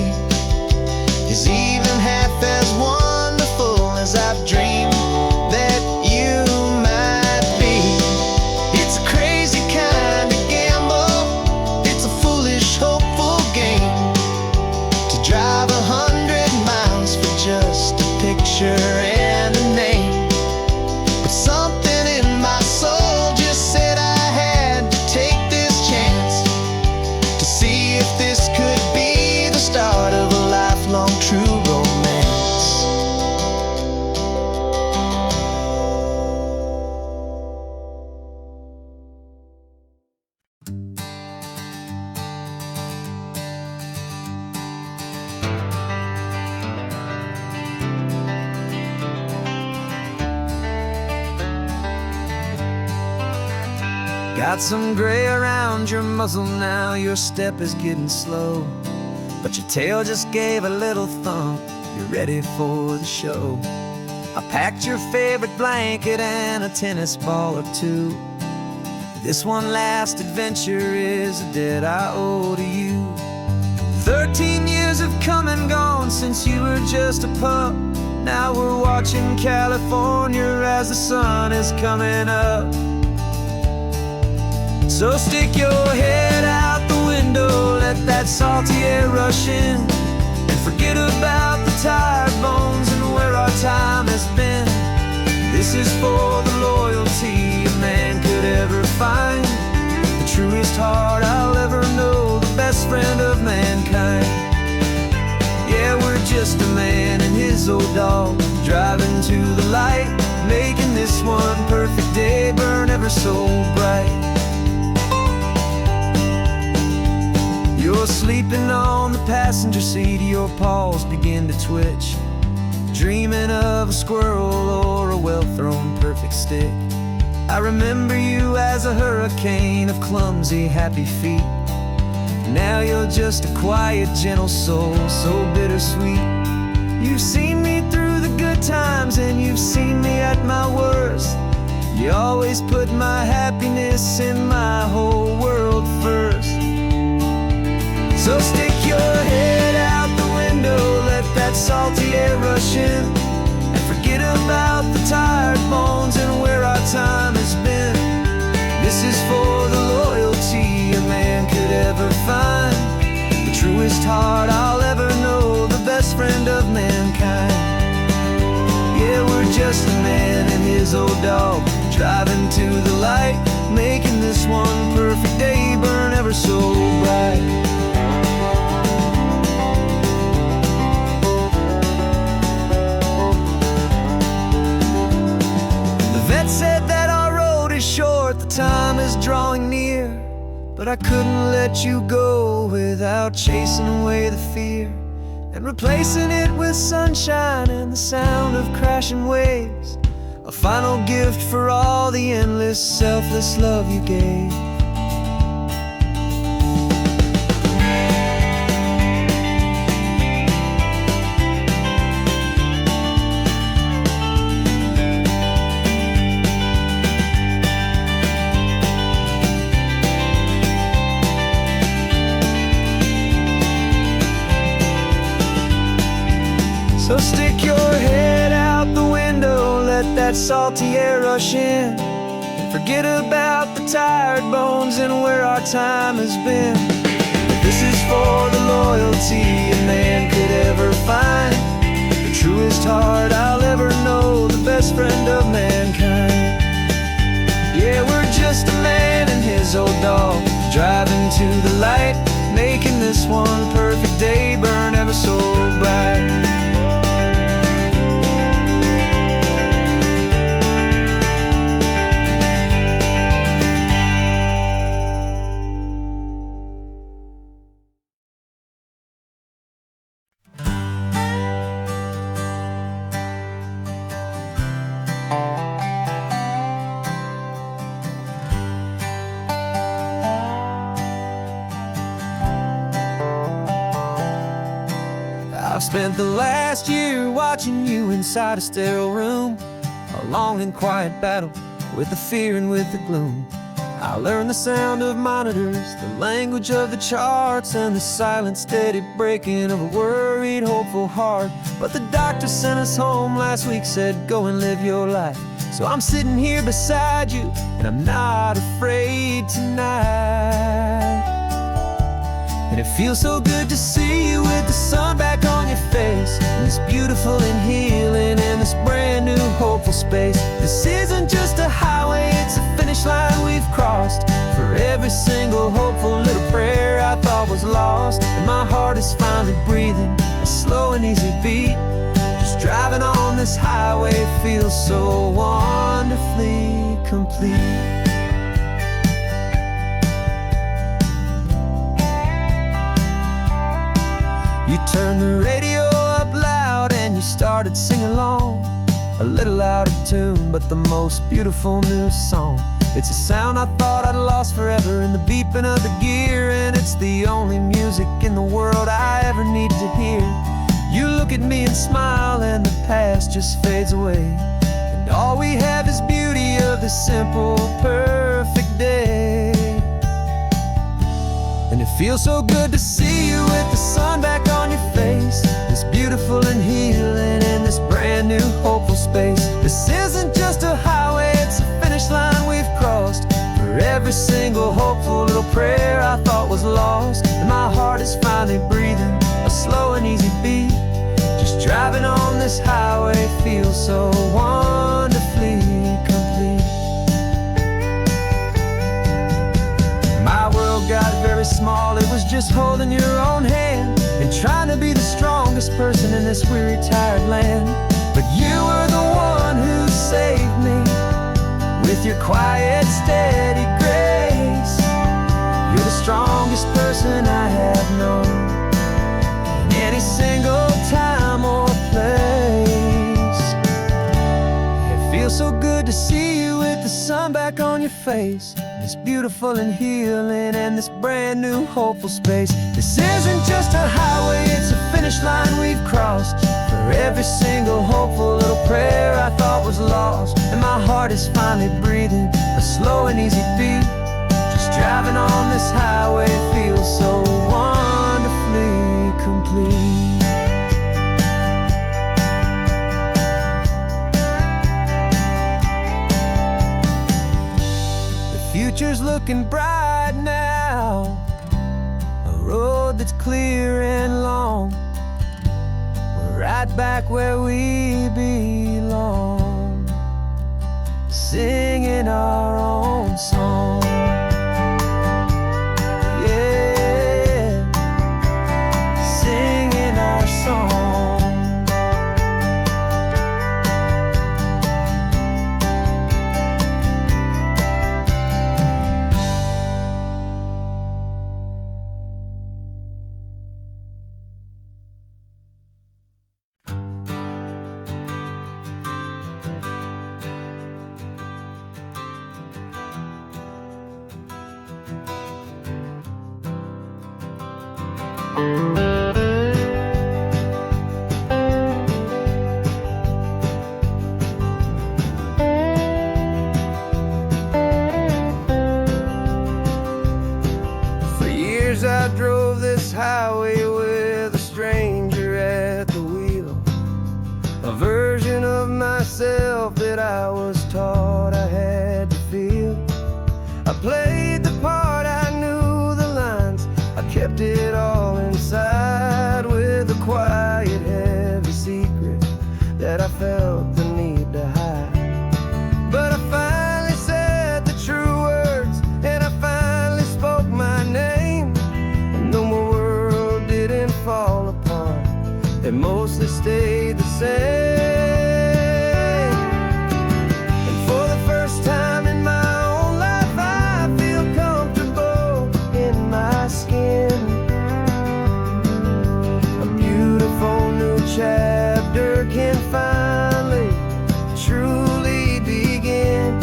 is even half as wonderful as I've dreamed that you might be. It's a crazy kind of gamble. It's a foolish, hopeful game to drive 100 miles for just a picture and a name. But something in my soul just said I had to take this chance to see if this could be the start of a lifelong true romance. Got some gray around your muzzle now, your step is getting slow, but your tail just gave a little thump, you're ready for the show. I packed your favorite blanket and a tennis ball or two. This one last adventure is a debt I owe to you. 13 years have come and gone since you were just a pup. Now we're watching California as the sun is coming up. So stick your head out the window, let that salty air rush in, and forget about the tired bones and where our time has been. This is for the loyalty a man could ever find, the truest heart I'll ever know, the best friend of mankind. Yeah, we're just a man and his old dog, driving to the light, making this one perfect day burn ever so bright. You're sleeping on the passenger seat, your paws begin to twitch, dreaming of a squirrel or a well-thrown perfect stick. I remember you as a hurricane of clumsy, happy feet. Now you're just a quiet, gentle soul, so bittersweet. You've seen me through the good times and you've seen me at my worst. You always put my happiness in my whole world first. So stick your head out the window, let that salty air rush in, and forget about the tired bones and where our time has been. This is for truest heart I'll ever know, the best friend of mankind. Yeah, we're just a man and his old dog, driving to the light, making this one perfect day burn ever so bright. The vet said that our road is short, the time is drawing near, but I couldn't let you go without chasing away the fear and replacing it with sunshine and the sound of crashing waves, a final gift for all the endless, selfless love you gave. So stick your head out the window, let that salty air rush in, and forget about the tired bones and where our time has been. This is for the loyalty a man could ever find, the truest heart I'll ever know, the best friend of mankind. Yeah, we're just a man and his old dog, driving to the light, making this one perfect day burn ever so bright. I've spent the last year watching you inside a sterile room, a long and quiet battle with the fear and with the gloom. I learned the sound of monitors, the language of the charts, and the silent steady breaking of a worried, hopeful heart. But the doctor sent us home last week, said go and live your life. So I'm sitting here beside you, and I'm not afraid tonight. And it feels so good to see you with the sun back on your face, and this beautiful and healing in this brand new hopeful space. This isn't just a highway, it's a finish line we've crossed. For every single hopeful little prayer I thought was lost, and my heart is finally breathing a slow and easy beat. Just driving on this highway feels so wonderfully complete. You turned the radio up loud and you started singing along, a little out of tune, but the most beautiful new song. It's a sound I thought I'd lost forever in the beeping of the gear, and it's the only music in the world I ever need to hear. You look at me and smile and the past just fades away, and all we have is beauty of this simple, perfect day. And it feels so good to see you with the sun back on your face, this beautiful and healing in this brand new hopeful space. This isn't just a highway, it's a finish line we've crossed. For every single hopeful little prayer I thought was lost, and my heart is finally breathing a slow and easy beat. Just driving on this highway feels so wonderfully complete. My world got very small, it was just holding your own hand and trying to be the strongest person in this weary, tired land. But you were the one who saved me with your quiet, steady grace. You're the strongest person I have known in any single time or place. It feels so good to see you with the sun back on your face, this beautiful and healing and this brand new hopeful space. This isn't just a highway, it's a finish line we've crossed. For every single hopeful little prayer I thought was lost, and my heart is finally breathing a slow and easy beat. Just driving on this highway feels so wonderfully complete. Future's looking bright now, road that's clear and long. We're right back where we belong, singing our own song. Yeah, singing our song. For years I drove this highway with a stranger at the wheel, a version of myself that I was taught I had to feel. I played the part, I knew the lines, I kept it all inside with a quiet, heavy secret that I felt the need to hide. But I finally said the true words, and I finally spoke my name. And though my world didn't fall apart, it mostly stayed the same. And for the first time in my own life, I feel comfortable in my skin. A beautiful new chapter can finally truly begin.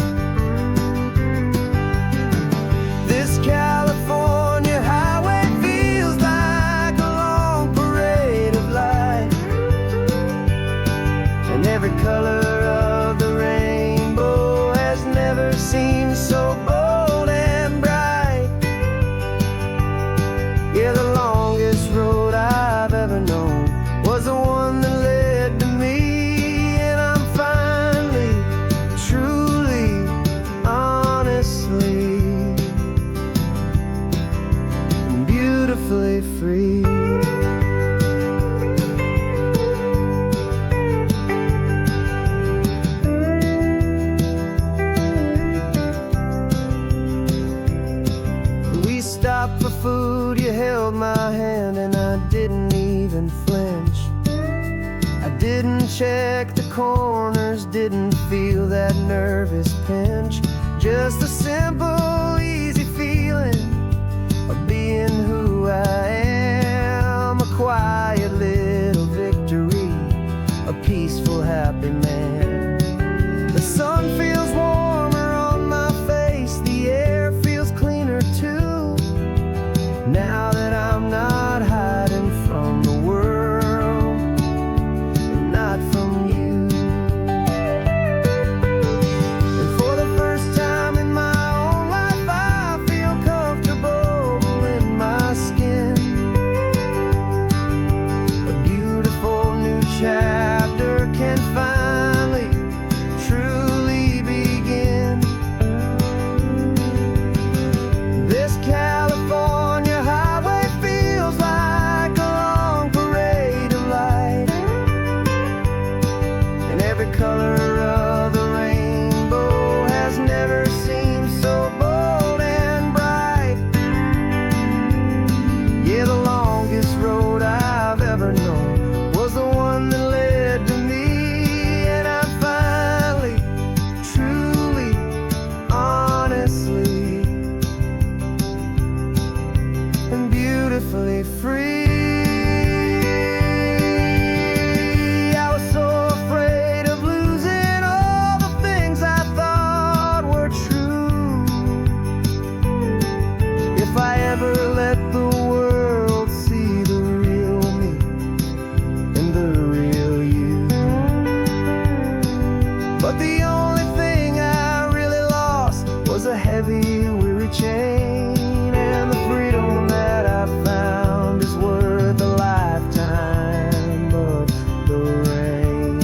This California highway feels like a long parade of light, and every color of the rainbow has never seemed so bold and bright. Yeah, the longest road I've ever known was the one that led to me, and I'm finally, truly, honestly, and beautifully free. We stopped for food, you held my hand, and I didn't even flinch. I didn't check the corners, didn't feel that nervous pinch. Just a simple, easy feeling of being who I am. A quiet little victory, a peaceful, happy man. The sun feels warmer on my face, the air feels cleaner too, now that I'm not hiding from the world, and not from you. And for the first time in my own life, I feel comfortable in my skin. A beautiful new chapter can finally truly begin. This California highway feels like a long parade of light, and every color of the rainbow has never seemed so bold and bright. Yeah, the longest road I've ever known was the one that led to me, and I'm finally, truly, honestly, and beautifully free. I was so afraid of losing all the things I thought were true. If I ever let the world see the real me and the real you. But the only thing I really lost was a heavy, weary chain, and the freedom that I found is worth a lifetime of the rain.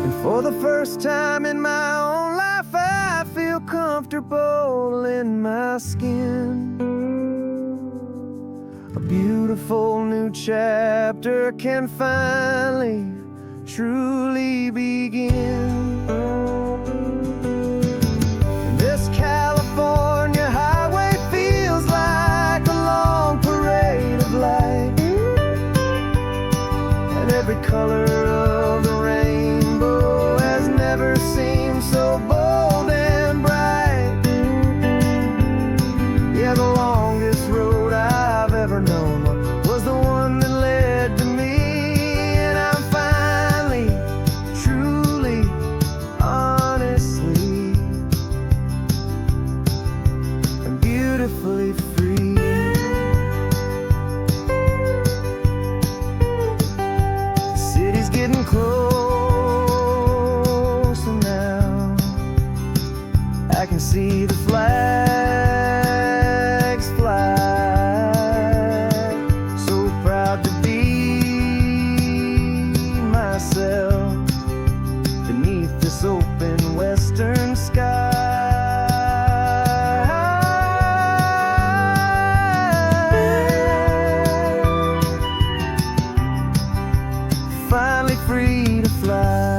And for the first time in my own life, I feel comfortable in my skin. beautiful new chapter can finally, truly begin. This California highway feels like a long parade of light, and every color of the rainbow has never seemed so bold and bright. Yeah, the longest road I've ever known was the one that led to me, and I'm finally, truly, honestly, and beautifully free. The city's getting closer now. I can see the flags fly. So proud to be myself beneath this open western sky. Finally free to fly.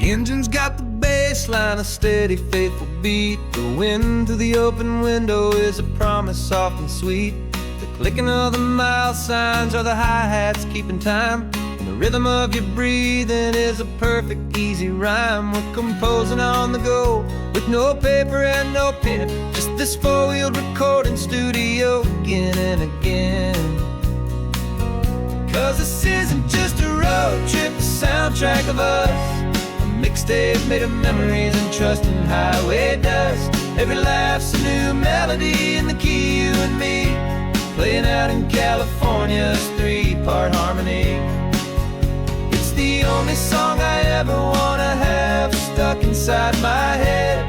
The engine's got the bass line, a steady, faithful beat. The wind through the open window is a promise soft and sweet. The clicking of the mile signs are the hi-hats keeping time, and the rhythm of your breathing is a perfect, easy rhyme. We're composing on the go with no paper and no pen, just this four-wheeled recording studio again and again. 'Cause this isn't just a road trip, the soundtrack of us, a mixtape made of memories and trust in highway dust. Every laugh's a new melody in the key, you and me, playing out in California's three-part harmony. It's the only song I ever wanna have stuck inside my head,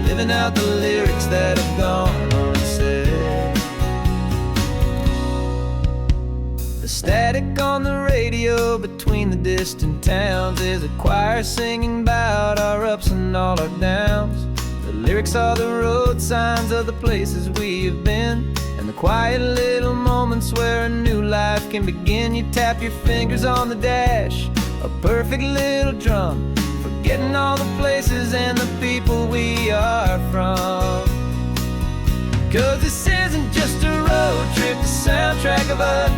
living out the lyrics that have gone unsaid. The static on the radio between the distant towns is a choir singing about our ups and all our downs. The lyrics are the road signs of the places we have been, and the quiet little moments where a new life can begin. You tap your fingers on the dash, a perfect little drum, forgetting all the places and the people we are from. 'Cause this isn't just a road trip, the soundtrack of us,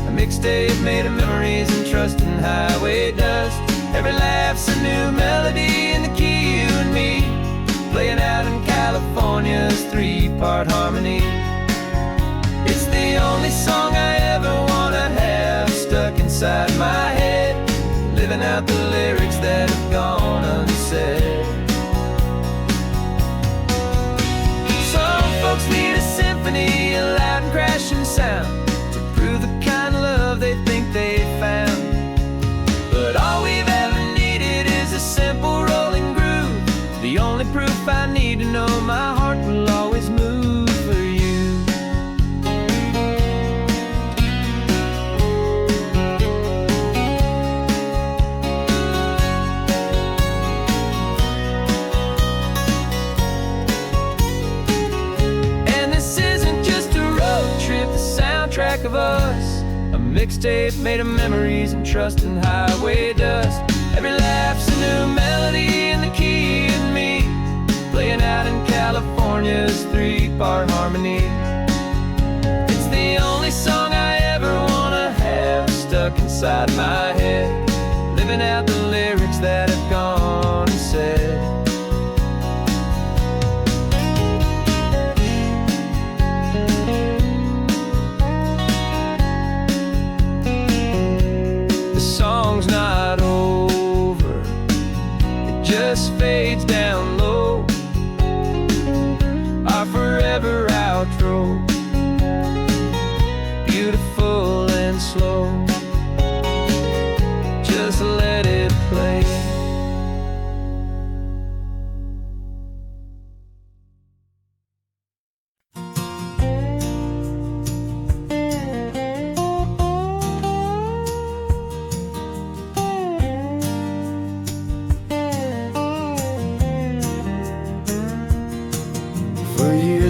a mixtape made of memories and trust in highway dust. Every laugh's a new melody in the key, you and me, playing out in California's three-part harmony. It's the only song I ever wanna have stuck inside my head, living out the lyrics that have gone unsaid. Some folks need a symphony, a loud and crashing sound, to prove the kind of love they think they found. But all we've ever needed is a simple rolling groove, the only proof I need to know my heart will always move for you. And this isn't just a road trip, the soundtrack of us, a mixtape made of memories and trust in highway dust. Every laugh's a new melody in the key, and me, playing out in California's three-part harmony. It's the only song I ever wanna have stuck inside my head, living out the lyrics that have gone unsaid. The song's not over, it just fades down low, our forever outro, beautiful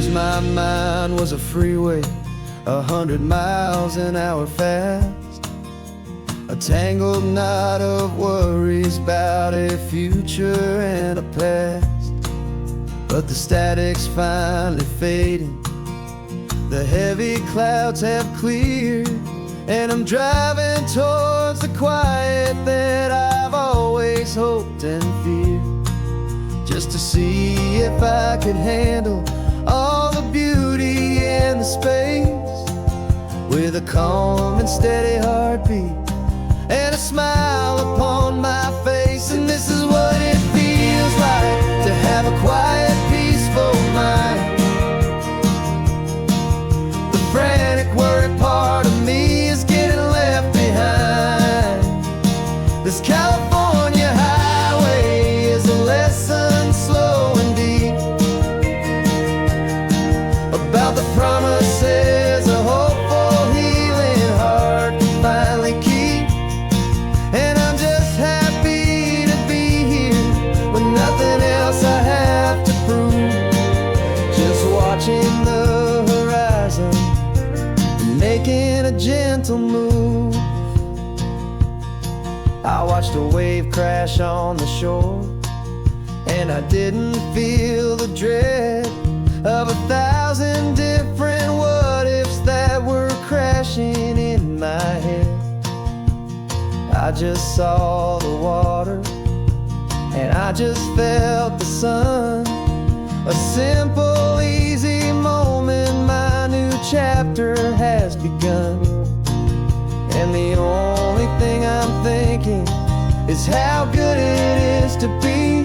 lose my mind was a freeway, 100 miles an hour fast, a tangled knot of worries about a future and a past. But the static's finally fading, the heavy clouds have cleared, and I'm driving towards the quiet that I've always hoped and feared, just to see if I could handle all the beauty and the space, with a calm and steady heartbeat and a smile upon my face. And this is what it feels like to have a quiet, peaceful mind. The frantic, worried part of me is getting left behind. This California highway is a lesson slow and deep about the promises a hopeful, healing heart can finally keep. And I'm just happy to be here with nothing else I have to prove, just watching the horizon and making a gentle move. I watched a wave crash on the shore, and I didn't feel the dread of 1,000 different what-ifs that were crashing in my head. I just saw the water, and I just felt the sun. A simple, easy moment, my new chapter has begun. And the only thing I'm thinking is how good it is to be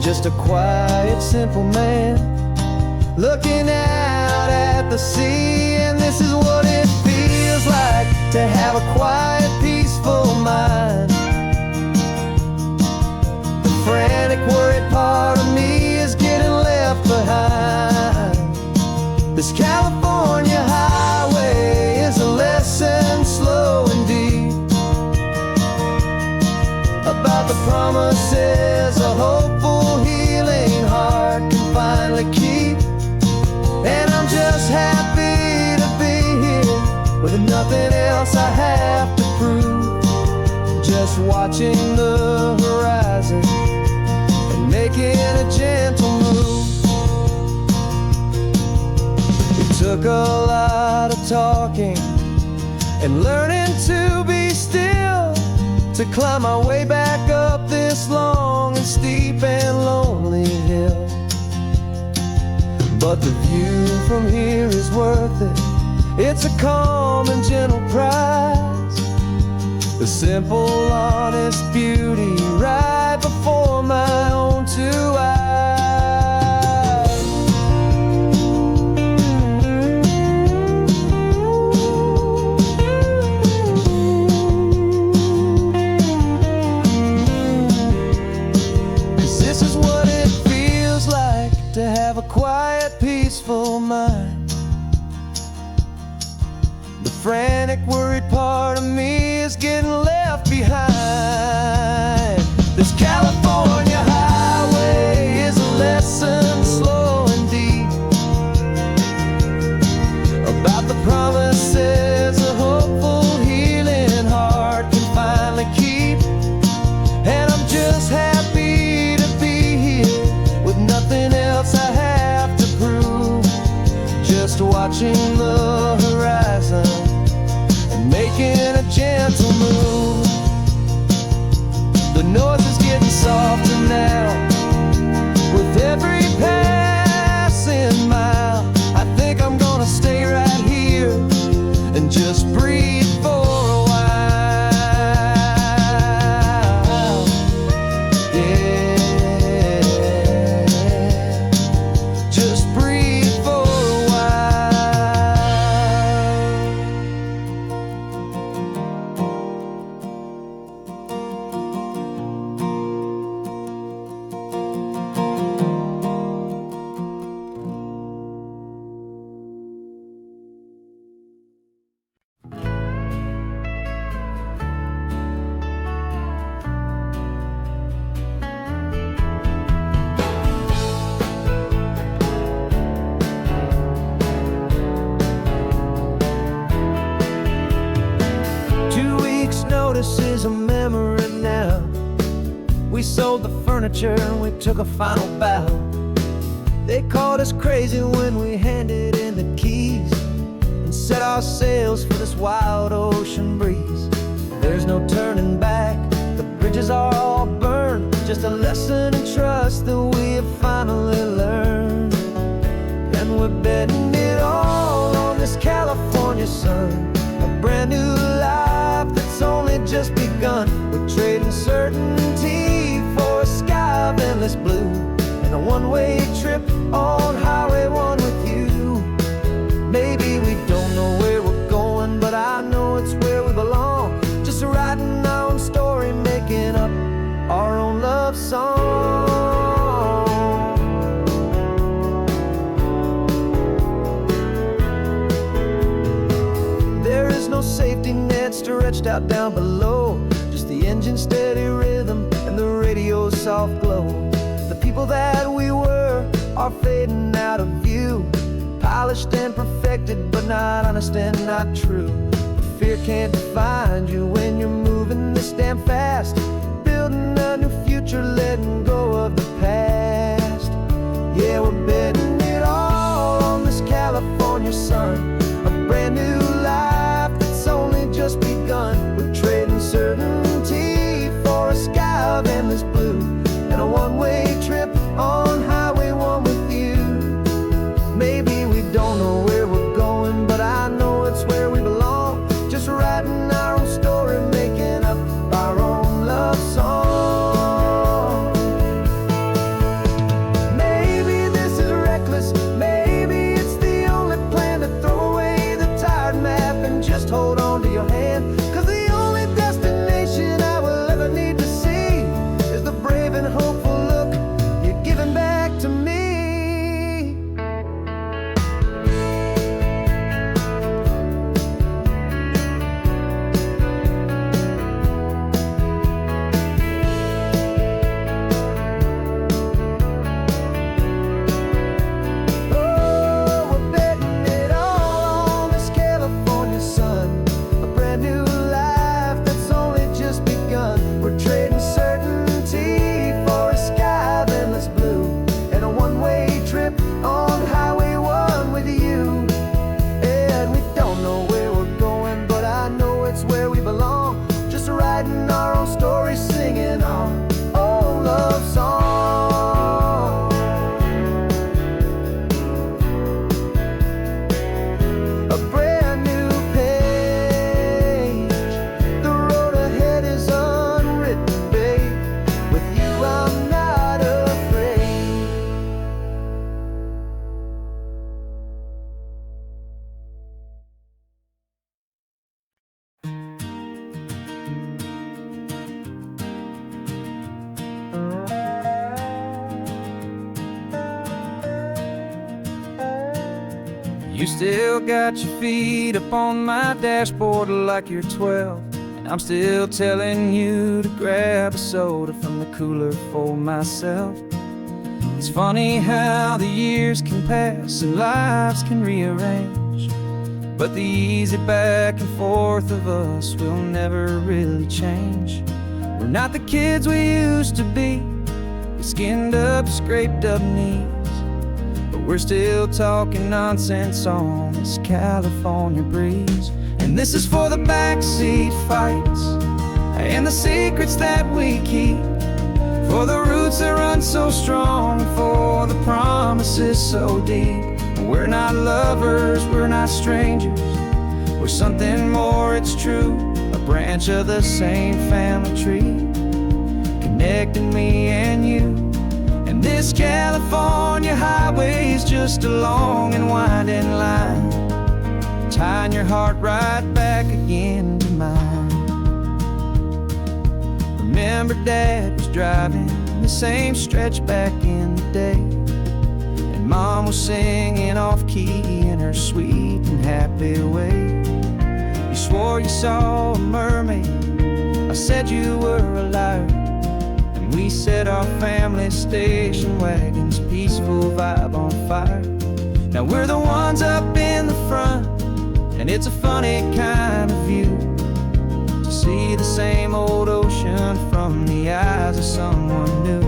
just a quiet, simple man looking out at the sea. And this is what it feels like to have a quiet, peaceful mind. The frantic, worried part of me is getting left behind. This California highway is a lesson slow and deep about the promises a hopeful, healing heart can finally keep. And I'm just happy to be here with nothing else I have to prove, just watching the horizon and making a gentle move. It took a lot of talking and learning to be still to climb my way back up this long and steep and lonely hill. But the view from here is worth it. It's a calm and gentle prize, the simple, honest beauty right before my own two eyes. To have a quiet, peaceful mind. The frantic, worried part of me is getting left behind. This California highway is a lesson slow and deep about the promises a hopeful, healing heart can finally keep. And I'm just happy to be here with nothing else I have to prove, just watching the horizon and making a gentle move. The noise is getting softer now with every passing mile. I think I'm gonna stay right here and just breathe for a while. Yeah, just breathe for a while. is a memory now. We sold the furniture and we took a final bow. They called us crazy when we handed in the keys and set our sails for this wild ocean breeze. There's no turning back, the bridges are all burned, just a lesson in trust that we have finally learned. And we're betting it all on this California sun, a brand new life that's only just begun. We're trading certainty for a sky of endless blue, and a one-way trip on Highway 1 with you. Maybe we don't know where we're going, but I know it's where we belong. Just writing our own story, making up our own love song. There is no safety net stretched out down below, just the engine's steady rhythm and the radio's soft glow. The people that we were are fading out of view, polished and perfected, but not honest and not true. Fear can't find you when you're moving this damn fast, building a new future, letting go of the past. Yeah, we're betting it all on this California sun, a brand new life that's only just begun. We're trading certainty for a sky of endless blue, and a one-way trip on Highway 1 with you. Maybe we don't know where we're going, but I know it's where we belong. Just writing our own story, making up our own love song. Maybe this is reckless, maybe it's the only plan to throw away the tired map and just hold on to your hand. 'Cause the only destination I will ever need to see is the brave and hopeful look you're giving back to me. Oh, we're betting it all on this California sun, a brand new life that's only just begun. We're trading certainty for a sky of endless blue, and a one-way trip on Highway 1 with you. And we don't know where we're going, but I know it's where we belong. Just writing our own story, singing our own love song. A brand new page, the road ahead is unwritten, babe. With you I'm not afraid. You still got your feet up on my dashboard like you're 12, and I'm still telling you to grab a soda from the cooler for myself. It's funny how the years can pass and lives can rearrange, but the easy back and forth of us will never really change. We're not the kids we used to be, with skinned up, scraped up knees, but we're still talking nonsense on this California breeze. And this is for the backseat fights and the secrets that we keep, for the roots that run so strong, for the promises so deep. We're not lovers, we're not strangers, we're something more, it's true. A branch of the same family tree, connecting me and you. And this California highway is just a long and winding line, tying your heart right back again to mine. Remember Dad was driving the same stretch back in the day, and Mom was singing off-key in her sweet and happy way. You swore you saw a mermaid, I said you were a liar, and we set our family station wagon's peaceful vibe on fire. Now we're the ones up in the front, and it's a funny kind of view to see the same old ocean from the eyes of someone new.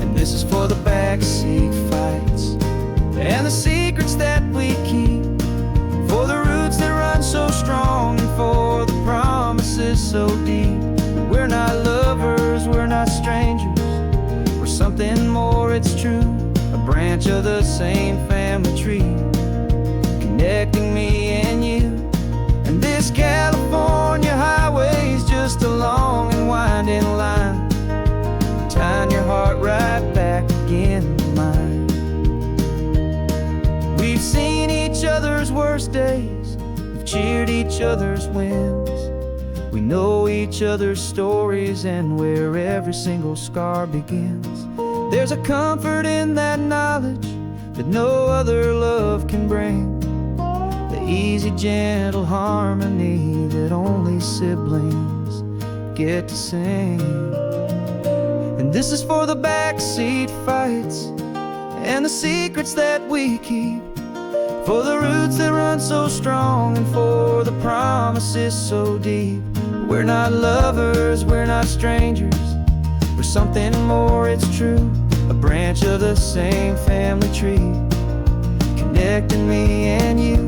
And this is for the backseat fights and the secrets that we keep, for the roots that run so strong and for the promises so deep. We're not lovers, we're not strangers, we're something more, it's true. A branch of the same family tree, connecting me and you. And this California highway's just a long and winding line, tying your heart right back again to mine. We've seen each other's worst days, we've cheered each other's wins. We know each other's stories and where every single scar begins. There's a comfort in that knowledge that no other love can bring, the easy, gentle harmony that only siblings get to sing. And this is for the backseat fights and the secrets that we keep, for the roots that run so strong and for the promises so deep. We're not lovers, we're not strangers, we're something more, it's true. A branch of the same family tree, connecting me and you.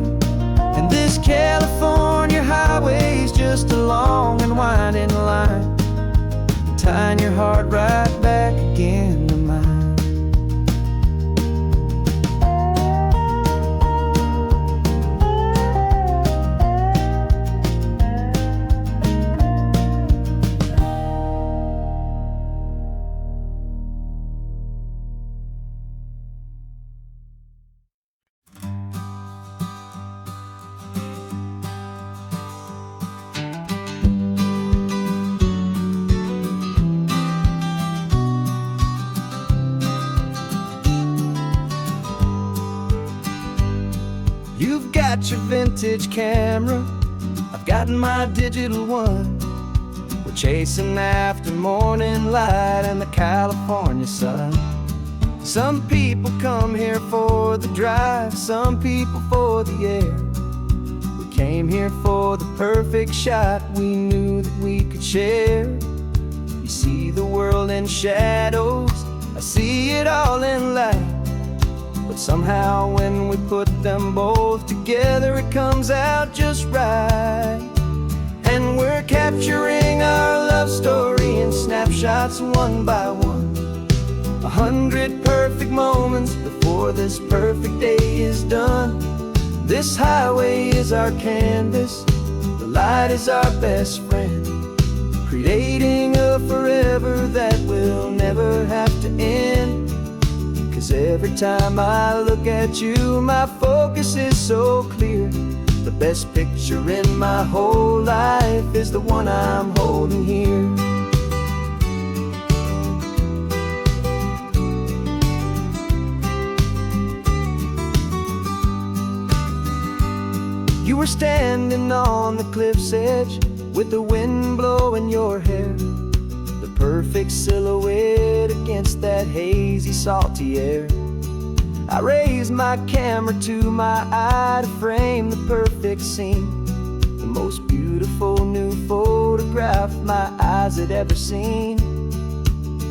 And this California highway's just a long and winding line, tying your heart right back again to mine. You've got your vintage camera, I've got my digital one. We're chasing after morning light and the California sun. Some people come here for the drive, some people for the air. We came here for the perfect shot we knew that we could share. You see the world in shadows, I see it all in light. But somehow when we put them both together, it comes out just right. And we're capturing our love story in snapshots one by one, 100 perfect moments before this perfect day is done. This highway is our canvas, the light is our best friend, creating a forever that will never have to end. 'Cause every time I look at you, my focus is so clear. The best picture in my whole life is the one I'm holding here. You were standing on the cliff's edge with the wind blowing your hair, the perfect silhouette against that hazy, salty air. I raised my camera to my eye to frame the perfect scene, the most beautiful new photograph my eyes had ever seen.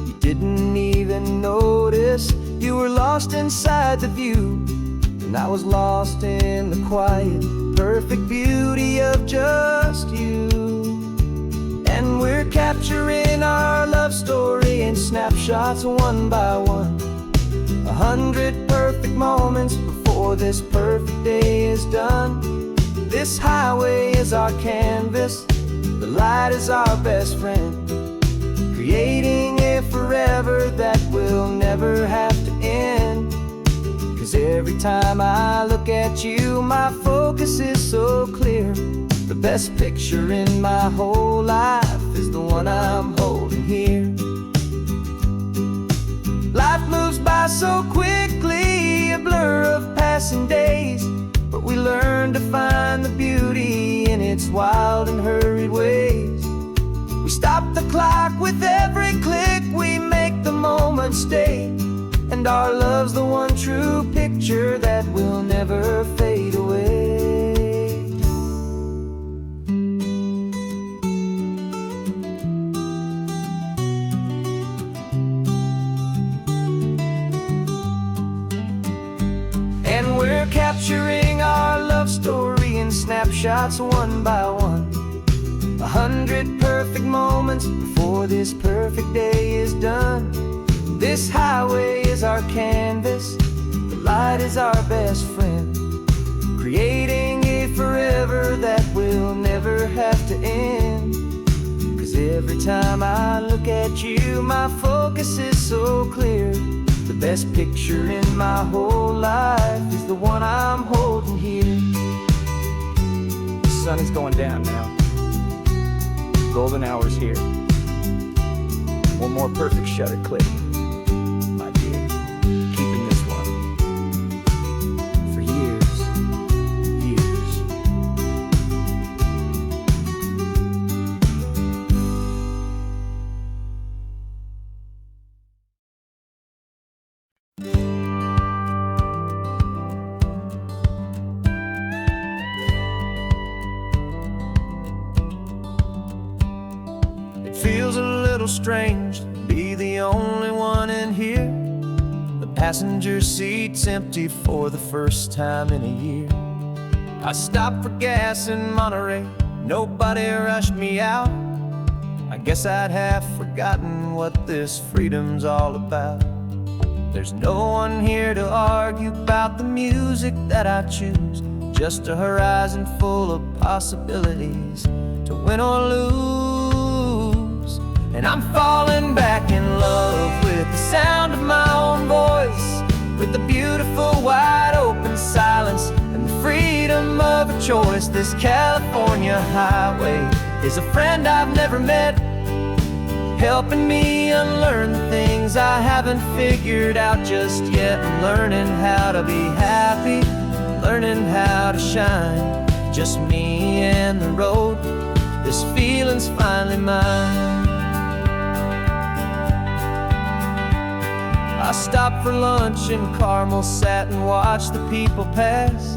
You didn't even notice, you were lost inside the view, and I was lost in the quiet, perfect beauty of just you. And we're capturing our love story in snapshots one by one, 100 perfect moments before this perfect day is done. This highway is our canvas, the light is our best friend, creating a forever that will never have to end. 'Cause every time I look at you, my focus is so clear. The best picture in my whole life is the one I'm holding here. Life moves by so quickly, a blur of passing days, but we learn to find the beauty in its wild and hurried ways. We stop the clock with every click, we make the moment stay, and our love's the one true picture that will never fade away. snapshots one by one. 100 perfect moments before this perfect day is done. This highway is our canvas, the light is our best friend, creating a forever that will never have to end. 'Cause every time I look at you, my focus is so clear. The best picture in my whole life is the one I'm holding here. The sun is going down now. Golden hour's here. One more perfect shutter click, my dear. Keeping this one for years, years. It feels a little strange to be the only one in here. The passenger seat's empty for the first time in a year. I stopped for gas in Monterey, nobody rushed me out. I guess I'd have forgotten what this freedom's all about. There's no one here to argue about the music that I choose, just a horizon full of possibilities to win or lose. And I'm falling back in love with the sound of my own voice, with the beautiful wide open silence and the freedom of a choice. This California highway is a friend I've never met, helping me unlearn the things I haven't figured out just yet. I'm learning how to be happy, learning how to shine, just me and the road. This feeling's finally mine. I stopped for lunch in Carmel, sat and watched the people pass.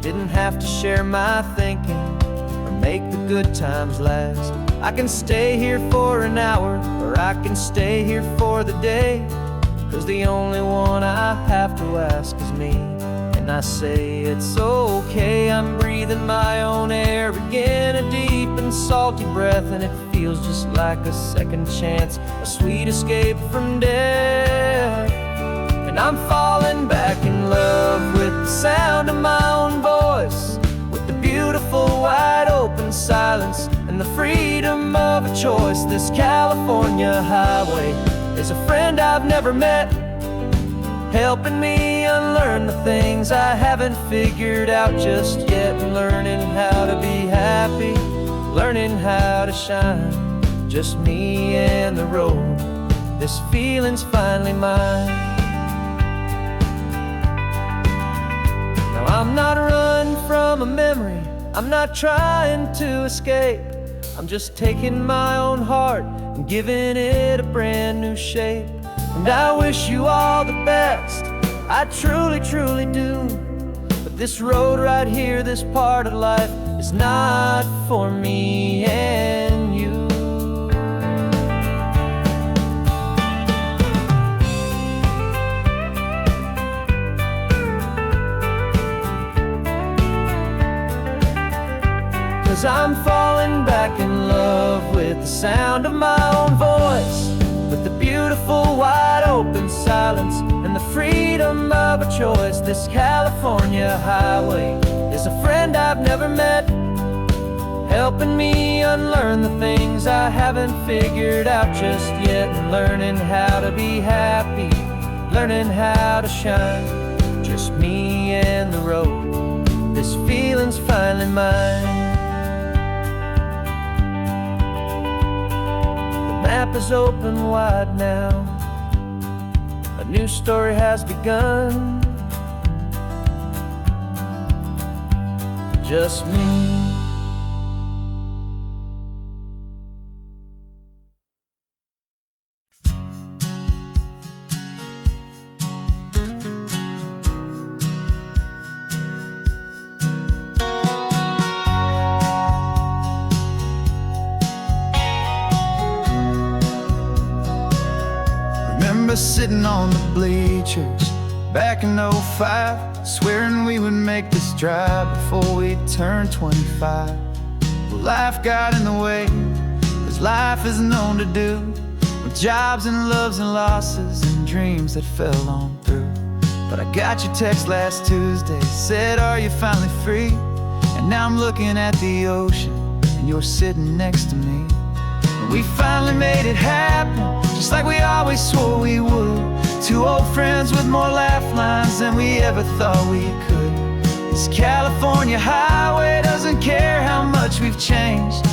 Didn't have to share my thinking or make the good times last. I can stay here for an hour, or I can stay here for the day, 'cause the only one I have to ask is me. And I say it's okay, I'm breathing my own air again, a deep and salty breath, and it feels just like a second chance, a sweet escape from death. And I'm falling back in love with the sound of my own voice, with the beautiful wide open silence and the freedom of a choice. This California highway is a friend I've never met, helping me unlearn the things I haven't figured out just yet. Learning how to be happy, learning how to shine, just me and the road. This feeling's finally mine. Now I'm not running from a memory, I'm not trying to escape. I'm just taking my own heart and giving it a brand new shape. And I wish you all the best, I truly, truly do. But this road right here, this part of life, is not for me and you. 'Cause I'm falling back in love with the sound of my own voice, with the beautiful wide open silence and the freedom of a choice. This California highway is a friend I've never met, helping me unlearn the things I haven't figured out just yet. And learning how to be happy, learning how to shine, just me and the road. This feeling's finally mine. The map is open wide now, a new story has begun, just me. Remember sitting on the bleachers, Back in '05, swearing we would make this drive before we turned 25. Well, life got in the way, as life is known to do, with jobs and loves and losses and dreams that fell on through. But I got your text last Tuesday, said, are you finally free? And now I'm looking at the ocean, and you're sitting next to me. And we finally made it happen, just like we always swore we would. Two old friends with more laugh lines than we ever thought we could. This California highway doesn't care how much we've changed.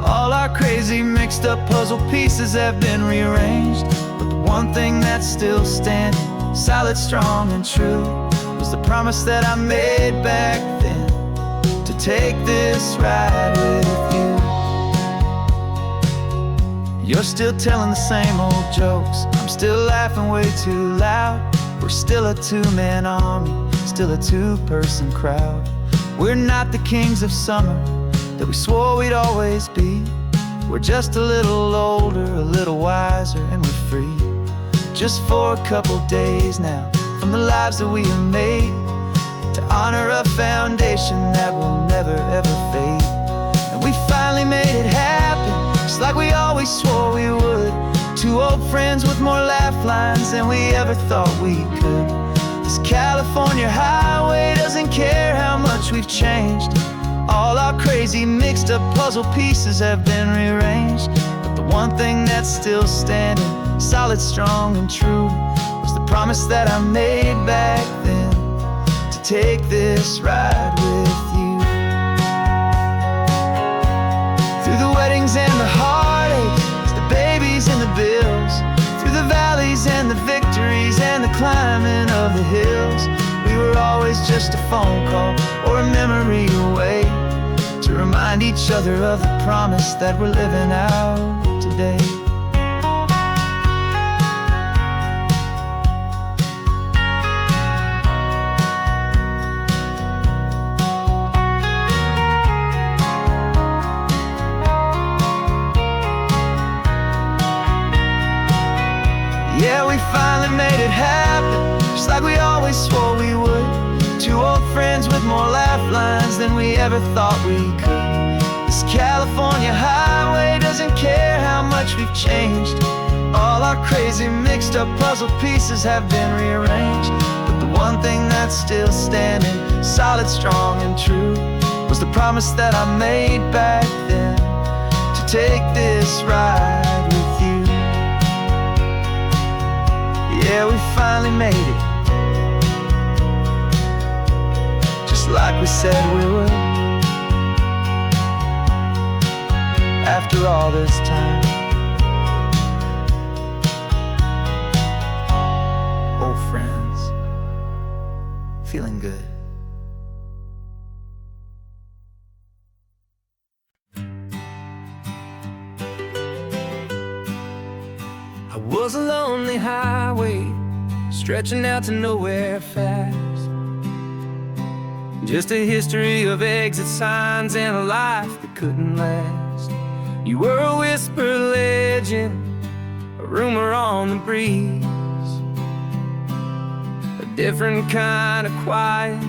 All our crazy mixed up puzzle pieces have been rearranged. But the one thing that's still standing, solid, strong, and true, was the promise that I made back then, to take this ride with you. You're still telling the same old jokes, I'm still laughing way too loud. We're still a two-man army, still a two-person crowd. We're not the kings of summer that we swore we'd always be. We're just a little older, a little wiser, and we're free. Just for a couple days now, from the lives that we have made, to honor a foundation that will never ever fade. And we finally made it happen, just like we always swore we would. Two old friends with more laugh lines than we ever thought we could. This California highway doesn't care how much we've changed. All our crazy mixed up puzzle pieces have been rearranged. But the one thing that's still standing, solid, strong, and true, was the promise that I made back then, to take this ride with you. Through the weddings and the heartaches, the babies and the bills, through the valleys and the victories and the climbing of the hills, we were always just a phone call or a memory away, to remind each other of the promise that we're living out today. Yeah, we finally made it happen, just like we always swore we would. Two old friends with more laugh lines than we ever thought we could. This California highway doesn't care how much we've changed. All our crazy mixed up puzzle pieces have been rearranged. But the one thing that's still standing, solid, strong, and true, was the promise that I made back then, to take this ride with you. Yeah, we finally made it, just like we said we would. After all this time, old friends, feeling good. I was a lonely highway, stretching out to nowhere fast. Just a history of exit signs and a life that couldn't last. You were a whisper legend, a rumor on the breeze, a different kind of quiet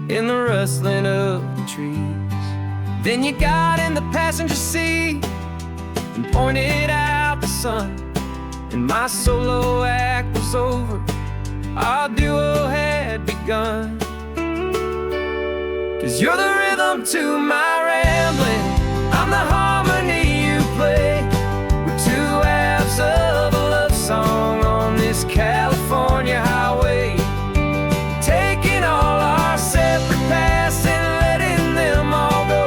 in the rustling of the trees. Then you got in the passenger seat and pointed out the sun, and my solo act was over, our duo had begun. 'Cause you're the rhythm to my rambling, I'm the harmony you play. We're two halves of a love song on this California highway, taking all our separate paths and letting them all go,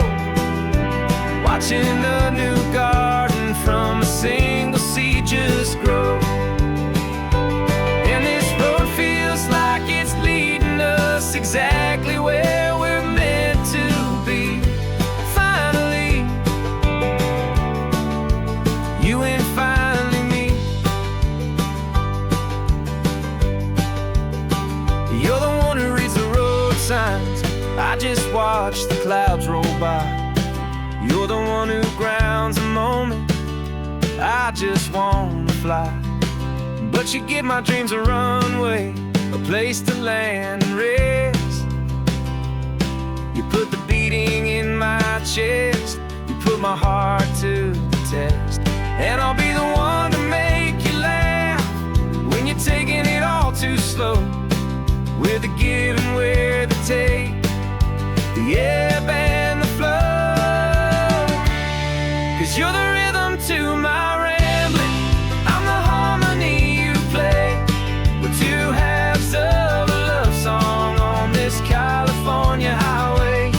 watching a new garden from a single seed just grow. And this road feels like it's leading us exactly where we're meant to be. Finally, you and finally me. You're the one who reads the road signs, I just watch the clouds roll by. You're the one who grounds a moment, I just wanna fly. But you give my dreams a runway, a place to land and rest. You put the beating in my chest, you put my heart to the test. And I'll be the one to make you laugh when you're taking it all too slow, with the give and with the take, the ebb and the flow. 'Cause you're the rhythm to my rambling, I'm the harmony you play. We're two halves of a love song on this California highway,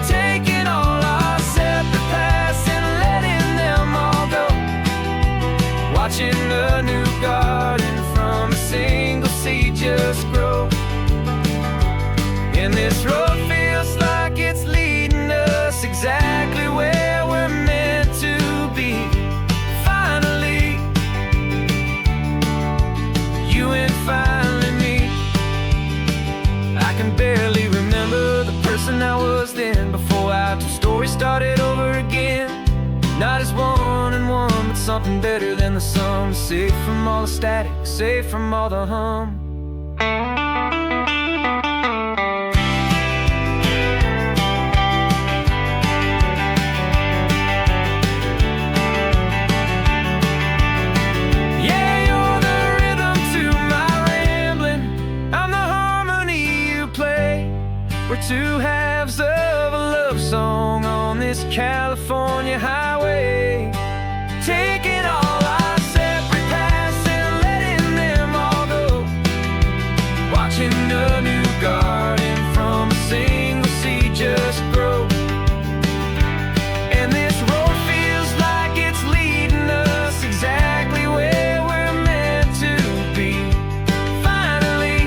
taking all our separate paths and letting them all go, watching the new garden from a single seed just grow. And this road feels like it's leading us exactly where we're meant to be. Finally, you and finally me. I can barely remember the person I was then, before our two stories started over again. Not as one and one, but something better than the sum. Safe from all the static, safe from all the hum. Yeah, you're the rhythm to my rambling, I'm the harmony you play. We're two halves of a love song on this California highway, taking all our separate paths and letting them all go, watching a new garden from a single seed just grow. And this road feels like it's leading us exactly where we're meant to be. Finally,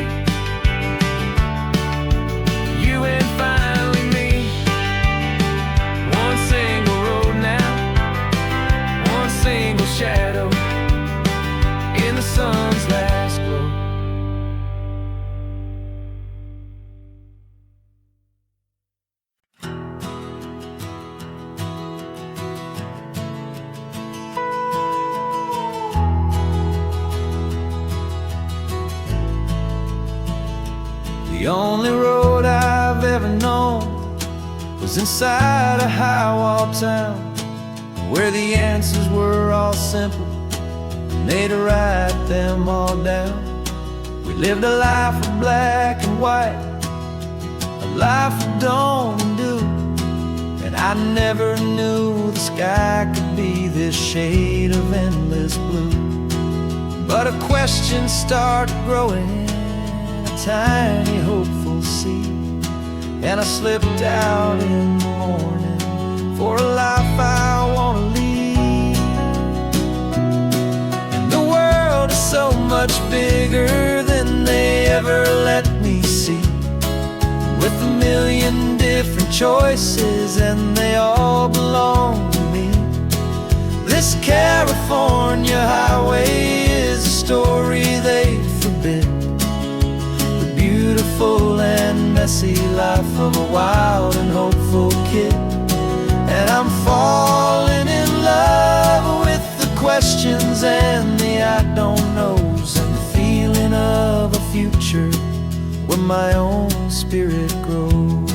you and finally me. One single road now, one single shadow in the sun's last glow. The only road I've ever known was inside a high-wall town, where the answers were all simple and they'd write them all down. We lived a life of black and white, a life of dawn and dew, and I never knew the sky could be this shade of endless blue. But a question started growing, a tiny hopeful seed, and I slipped out in the morning for a life I want to lead. And the world is so much bigger than they ever let me see, with a million different choices and they all belong to me. This California highway is a story they forbid, the beautiful and messy life of a wild and hopeful kid. And I'm falling in love with the questions and the I don't knows, and the feeling of a future where my own spirit grows.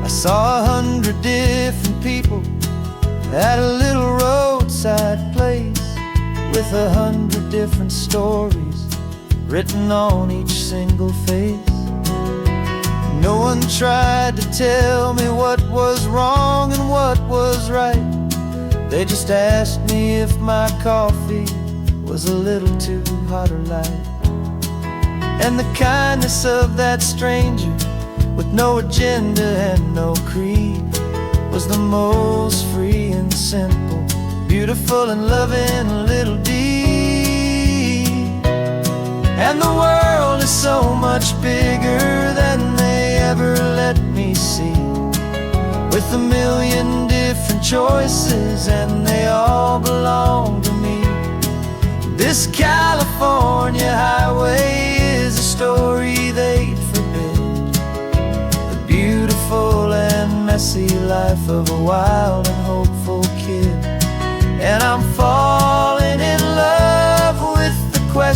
I saw 100 different people at a little roadside place, with 100 different stories written on each single face. No one tried to tell me what was wrong and what was right. They just asked me if my coffee was a little too hot or light. And the kindness of that stranger, with no agenda and no creed, was the most free and simple, beautiful and loving little deed. And the world is so much bigger than they ever let me see, with a million different choices and they all belong to me. This California highway is a story they'd forbid, the beautiful and messy life of a wild and hopeful kid. And I'm falling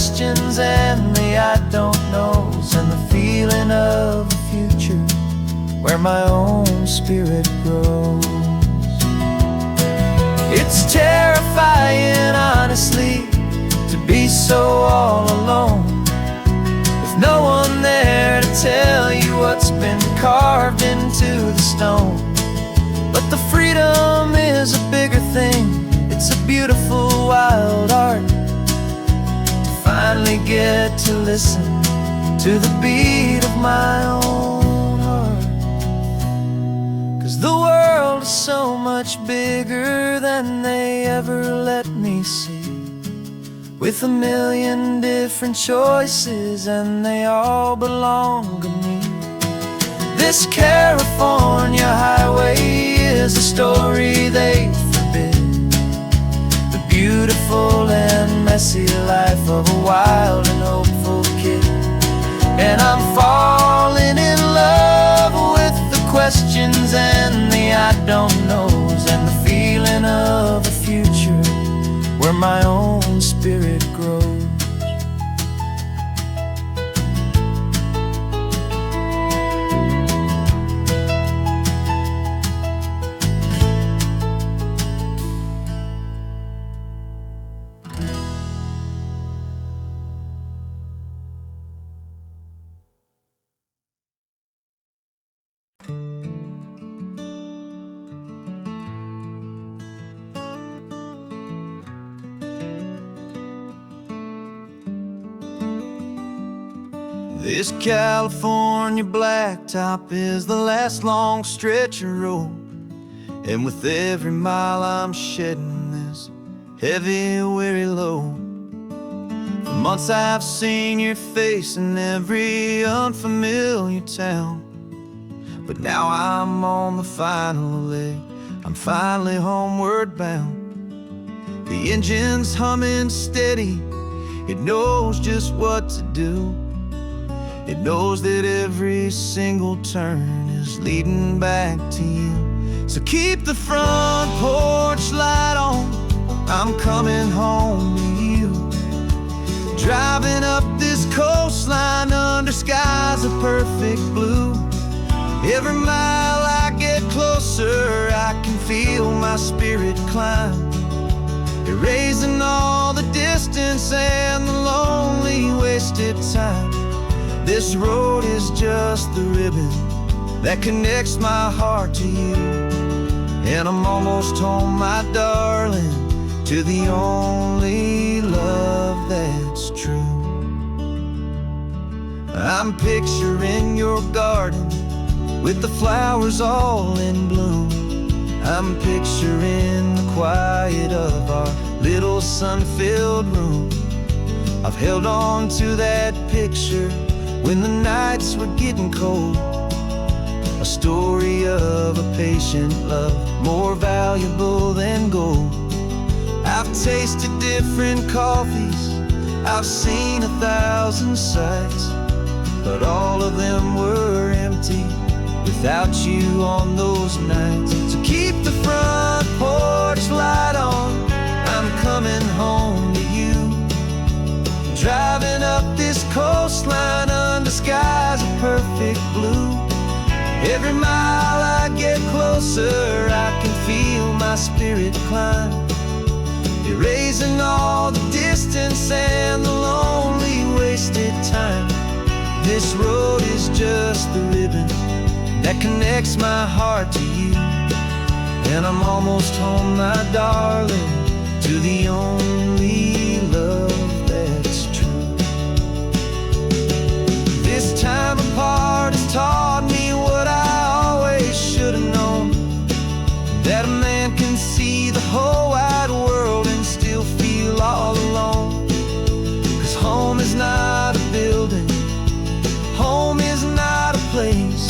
questions and the I don't knows, and the feeling of the future where my own spirit grows. It's terrifying, honestly, to be so all alone, with no one there to tell you what's been carved into the stone. But the freedom is a bigger thing. It's a beautiful wild art to finally get to listen to the beat of my own heart. 'Cause the world is so much bigger than they ever let me see, with a million different choices and they all belong to me. This California highway is a story they forbid, the beautiful and messy life of a wild and hopeful kid. And I'm falling in love with the questions and the I don't knows, and the feeling of the future where my own spirit grows. This California blacktop is the last long stretch of road, and with every mile I'm shedding this heavy, weary load. For months I've seen your face in every unfamiliar town, but now I'm on the final leg. I'm finally homeward bound. The engine's humming steady, it knows just what to do. It knows that every single turn is leading back to you. So keep the front porch light on, I'm coming home to you. Driving up this coastline under skies of perfect blue. Every mile I get closer, I can feel my spirit climb, erasing all the distance and the lonely wasted time. This road is just the ribbon that connects my heart to you, and I'm almost home, my darling, to the only love that's true. I'm picturing your garden with the flowers all in bloom. I'm picturing the quiet of our little sun-filled room. I've held on to that picture when the nights were getting cold, a story of a patient love more valuable than gold. I've tasted different coffees, I've seen 1,000 sights, but all of them were empty without you on those nights. So keep the front porch light on, I'm coming home to you. Driving up this coastline under skies of perfect blue. Every mile I get closer, I can feel my spirit climb, erasing all the distance and the lonely wasted time. This road is just the ribbon that connects my heart to you, and I'm almost home, my darling, to the only love that's true. This time apart has taught me what I always should have known, that a man can see the whole wide world and still feel all alone. 'Cause home is not a building, home is not a place,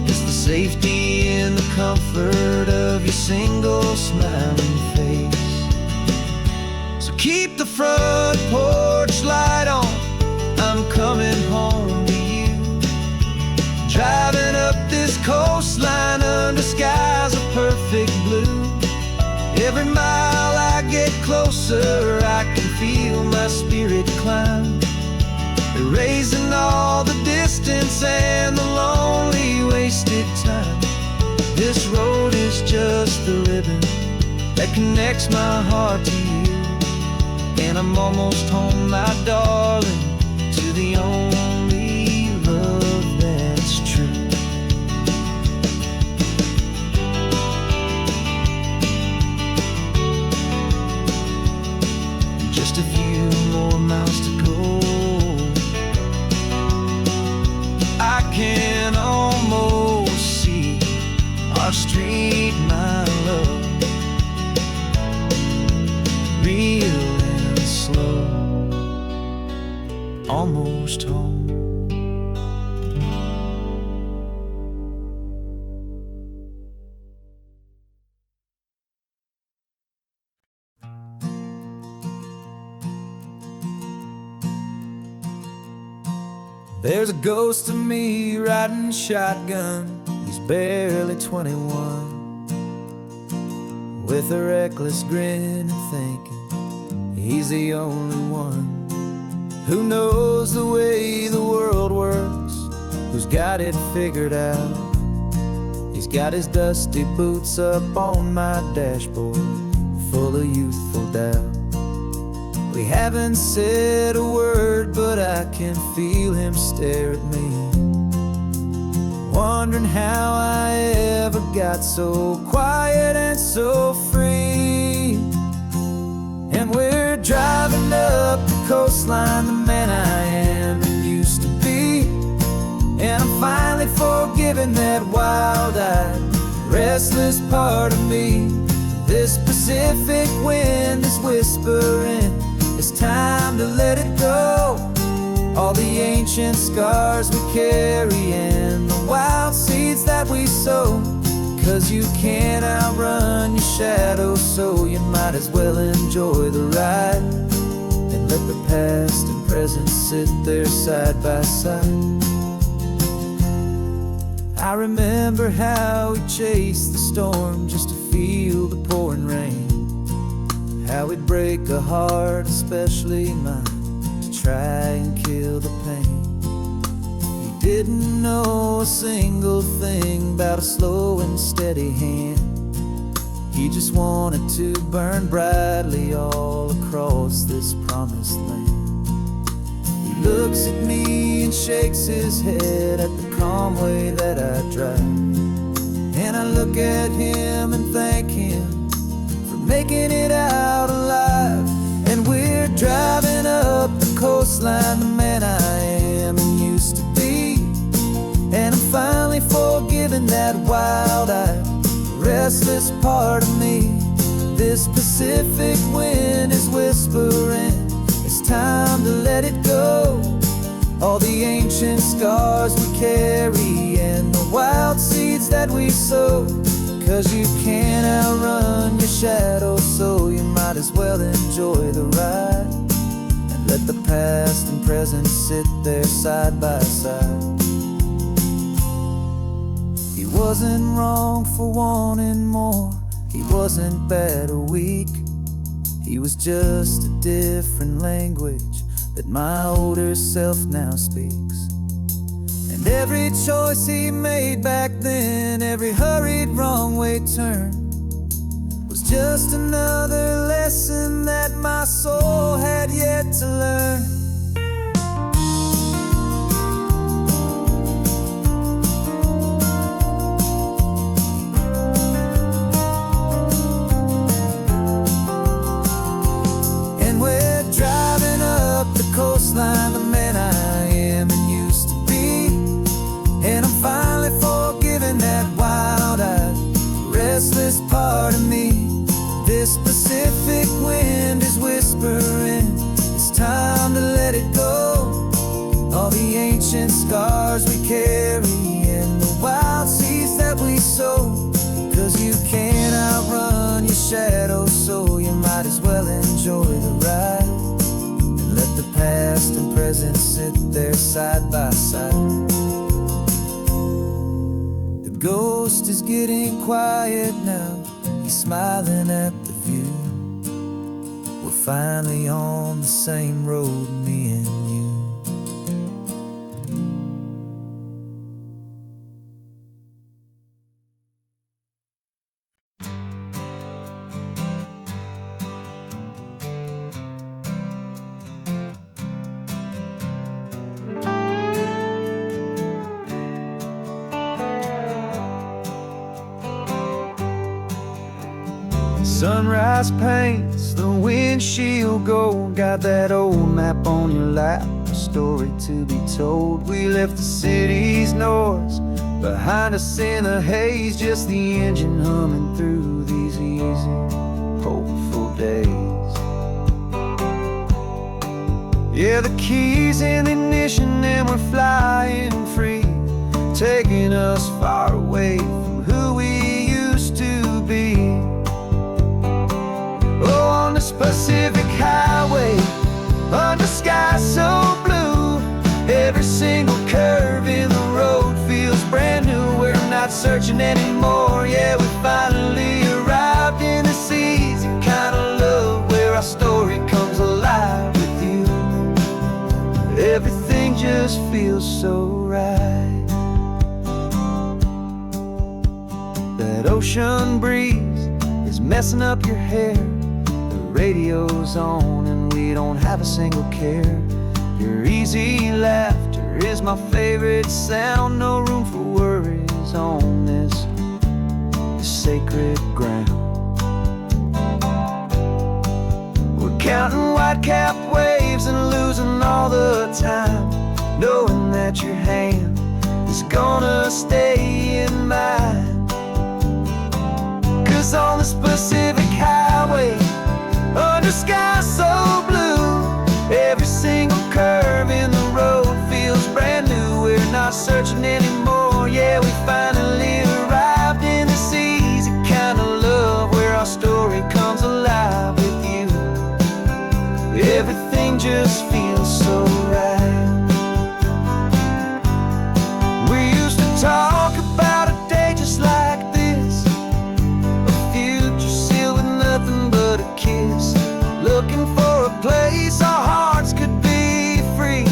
it's the safety and the comfort of your single smiling face. So keep the front porch light on, I'm coming home to you. Driving up this coastline under skies of perfect blue. Every mile I get closer, I can feel my my spirit climb, erasing all the distance and the lonely wasted time. This road is just the ribbon that connects my heart to you, and I'm almost home, my darling, to the only love that's true. Just a few more miles to go, I can almost see our street, my love, real and slow, almost home. There's a ghost of me riding shotgun. He's barely 21, with a reckless grin and thinking he's the only one who knows the way the world works, who's got it figured out. He's got his dusty boots up on my dashboard, full of youthful doubt. We haven't said a word, but I can feel him stare at me, wondering how I ever got so quiet and so free. And we're driving up the coastline, the man I am and used to be, and I'm finally forgiving that wild-eyed, restless part of me. This Pacific wind is whispering, it's time to let it go. All the ancient scars we carry and the wild seeds that we sow. 'Cause you can't outrun your shadow, so you might as well enjoy the ride, and let the past and present sit there side by side. I remember how we chased the storm just to feel the pouring rain, how we'd break a heart, especially mine, to try and kill the pain. He didn't know a single thing about a slow and steady hand. He just wanted to burn brightly all across this promised land. He looks at me and shakes his head at the calm way that I drive, and I look at him and thank him for making it out alive. And we're driving up the coastline, the man I am and used to be, and I'm finally forgiving that wild-eyed, restless part of me. This Pacific wind is whispering, it's time to let it go. All the ancient scars we carry and the wild seeds that we sow. 'Cause you can't outrun your shadow, so you might as well enjoy the ride, and let the past and present sit there side by side. He wasn't wrong for wanting more, he wasn't bad or weak. He was just a different language that my older self now speaks. And every choice he made back then, every hurried wrong way turn, was just another lesson that my soul had yet to learn. And we're driving up the coastline, the man I am and used to be, and I'm finally forgiving that wild-eyed, restless part of me. This Pacific wind is whispering, it's time to let it go. All the ancient scars we carry and the wild seeds that we sow. 'Cause you can't outrun your shadow, so you might as well enjoy the ride, and let the past and present sit there side by side. The ghost is getting quiet now, he's smiling at the view. We're finally on the same road, me and you. Sunrise paints the windshield gold. Got that old map on your lap, a story to be told. We left the city's noise behind us in the haze, just the engine humming through these easy, hopeful days. Yeah, the keys in the ignition and we're flying free, taking us far away from who we used to be. Oh, on this Pacific highway, under sky so blue, every single curve in the road feels brand new. We're not searching anymore, yeah, we finally arrived in this easy kind of love, where our story comes alive with you. Everything just feels so right. That ocean breeze is messing up your hair, radio's on and we don't have a single care. Your easy laughter is my favorite sound. No room for worries on this sacred ground. We're counting white-capped waves and losing all the time, knowing that your hand is gonna stay in mine. 'Cause on this Pacific highway, under sky so blue, every single curve in the road feels brand new. We're not searching anymore, yeah, we finally arrived in this easy kind of love, where our story comes alive with you. Everything just feels so right. We used to talk about a day just like this, a future sealed with nothing but a kiss, looking for a place our hearts could be free.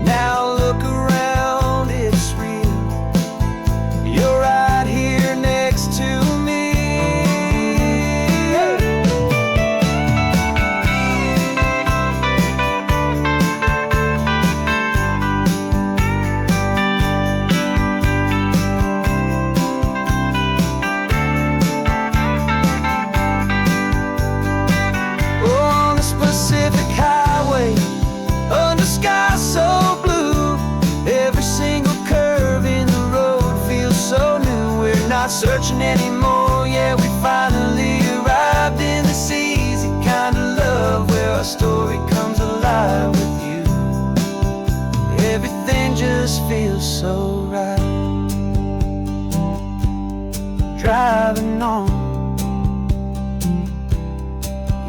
Now look around, it's real. You're right here next to me. Pacific highway, under sky so blue, every single curve in the road feels so new. We're not searching anymore, yeah, we finally arrived in this easy kind of love, where our story comes alive with you. Everything just feels so right. Driving on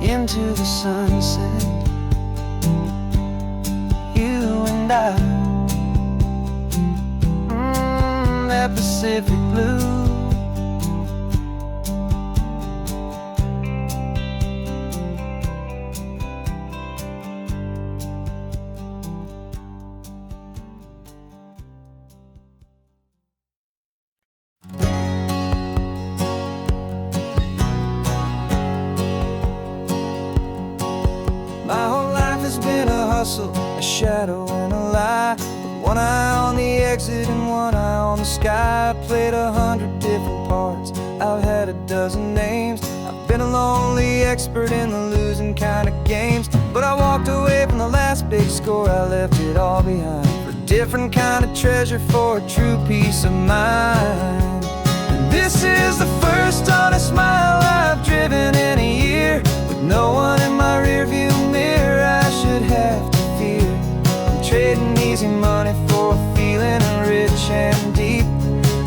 into the sunset, you and I, that Pacific blue. A shadow and a lie, with one eye on the exit and one eye on the sky. I played 100 different parts, I've had a dozen names. I've been a lonely expert in the losing kind of games, but I walked away from the last big score, I left it all behind, for a different kind of treasure, for a true peace of mind. And this is the first honest mile I've driven in a year, with no one in my rearview mirror I should have to fear. I'm trading easy money for a feeling rich and deep,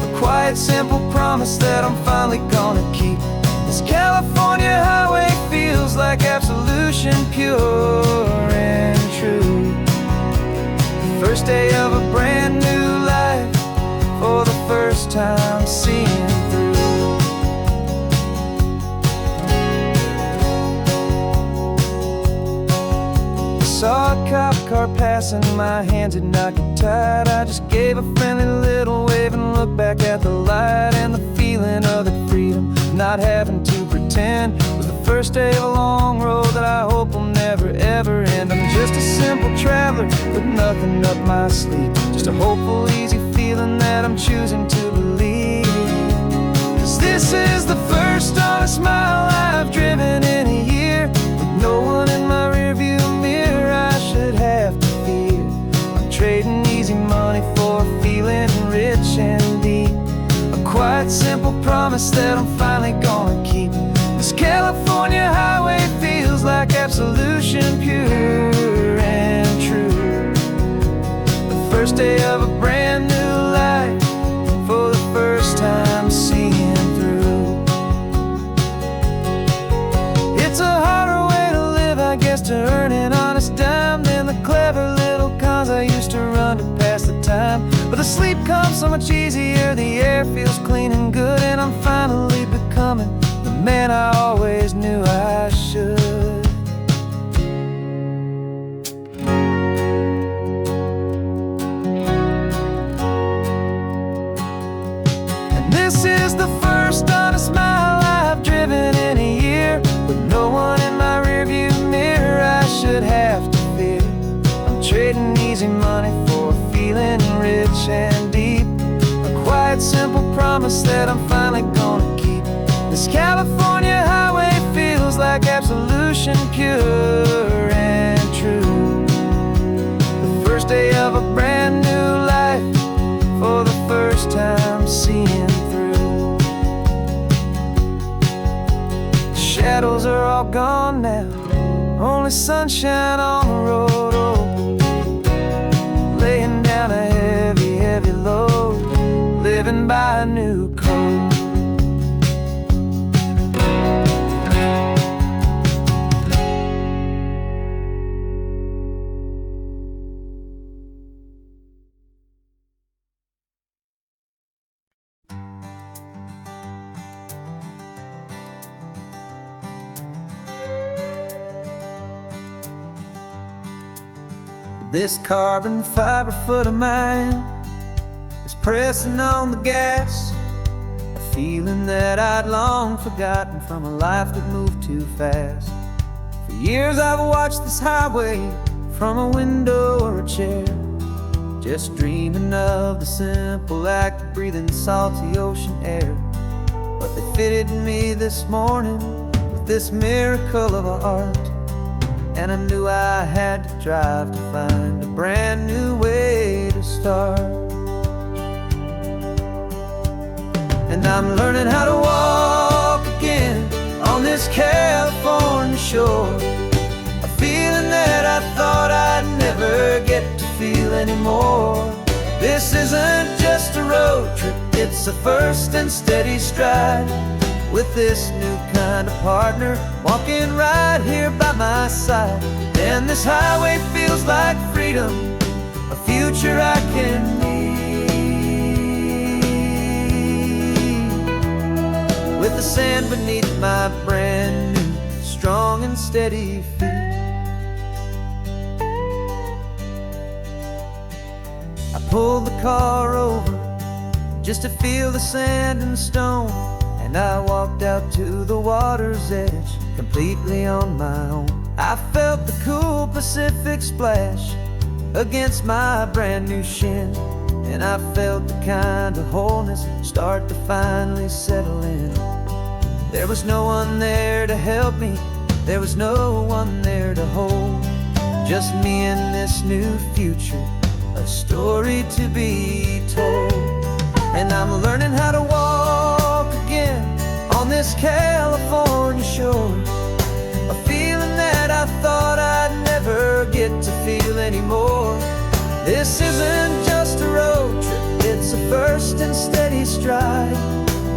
a quiet simple promise that I'm finally gonna keep. This California highway feels like absolution, pure and true. The first day of a brand new life, for the first time seeing through. cop car passing, my hands did not get tied. I just gave a friendly little wave and looked back at the light. And the feeling of the freedom, not having to pretend, was the first day of a long road that I hope will never ever end. I'm just a simple traveler with nothing up my sleeve, just a hopeful, easy feeling that I'm choosing to believe. 'Cause this is the first honest mile I've driven in a year, with no one in my rearview mirror I should have to fear. I'm trading easy money for a feeling rich and deep, a quiet, simple promise that I'm finally gonna keep. This California highway feels like absolution, pure and true. The first day of a brand new life, for the first time seeing through. It's a harder way to live, I guess, to earn an honest dime than the clever little cons I used to run to pass the time. But the sleep comes so much easier, the air feels clean and good, and I'm finally becoming the man I always knew I should. And this is the first honest mile I've driven in a year, with no one in my rearview mirror I should have to fear. I'm trading easy money for a feeling rich and deep, a quiet, simple promise that I'm finally gonna keep. This California highway feels like absolution, pure and true. The first day of a brand new life, for the first time seeing through. The shadows are all gone now, only sunshine on the road. Oh, laying down a heavy, heavy load, living by a new code. This carbon fiber foot of mine is pressing on the gas, a feeling that I'd long forgotten from a life that moved too fast. For years I've watched this highway from a window or a chair, just dreaming of the simple act of breathing salty ocean air. But they fitted me this morning with this miracle of art, and I knew I had to drive to find a brand new way to start. And I'm learning how to walk again on this California shore, a feeling that I thought I'd never get to feel anymore. This isn't just a road trip, it's a first and steady stride, with this new kind of partner walking right here by my side. And this highway feels like freedom, a future I can need, with the sand beneath my brand new, strong and steady feet. I pulled the car over just to feel the sand and stone, and I walked out to the water's edge, completely on my own. I felt the cool Pacific splash against my brand new shin, and I felt the kind of wholeness start to finally settle in. There was no one there to help me, there was no one there to hold, just me and this new future, a story to be told. And I'm learning how to walk again on this California shore, a feeling that I thought I'd never get to feel anymore. This isn't just a road trip, it's a first and steady stride,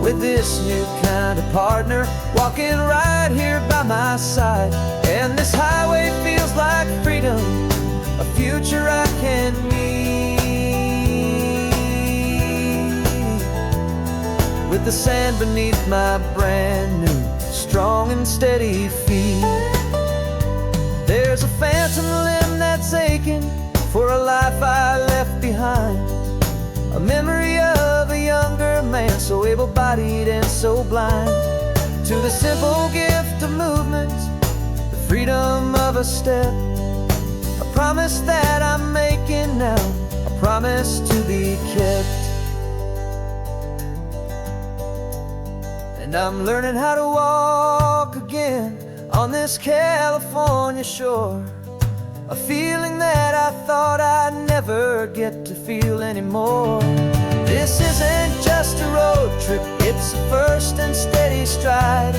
with this new kind of partner walking right here by my side. And this highway feels like freedom, a future I can need, with the sand beneath my brand new, strong and steady feet. There's a phantom limb that's forsaken for a life I left behind. A memory of a younger man, so able-bodied and so blind. To the simple gift of movement, the freedom of a step, a promise that I'm making now, a promise to be kept. And I'm learning how to walk again on this California shore, a feeling that I thought I'd never get to feel anymore. This isn't just a road trip, it's a first and steady stride,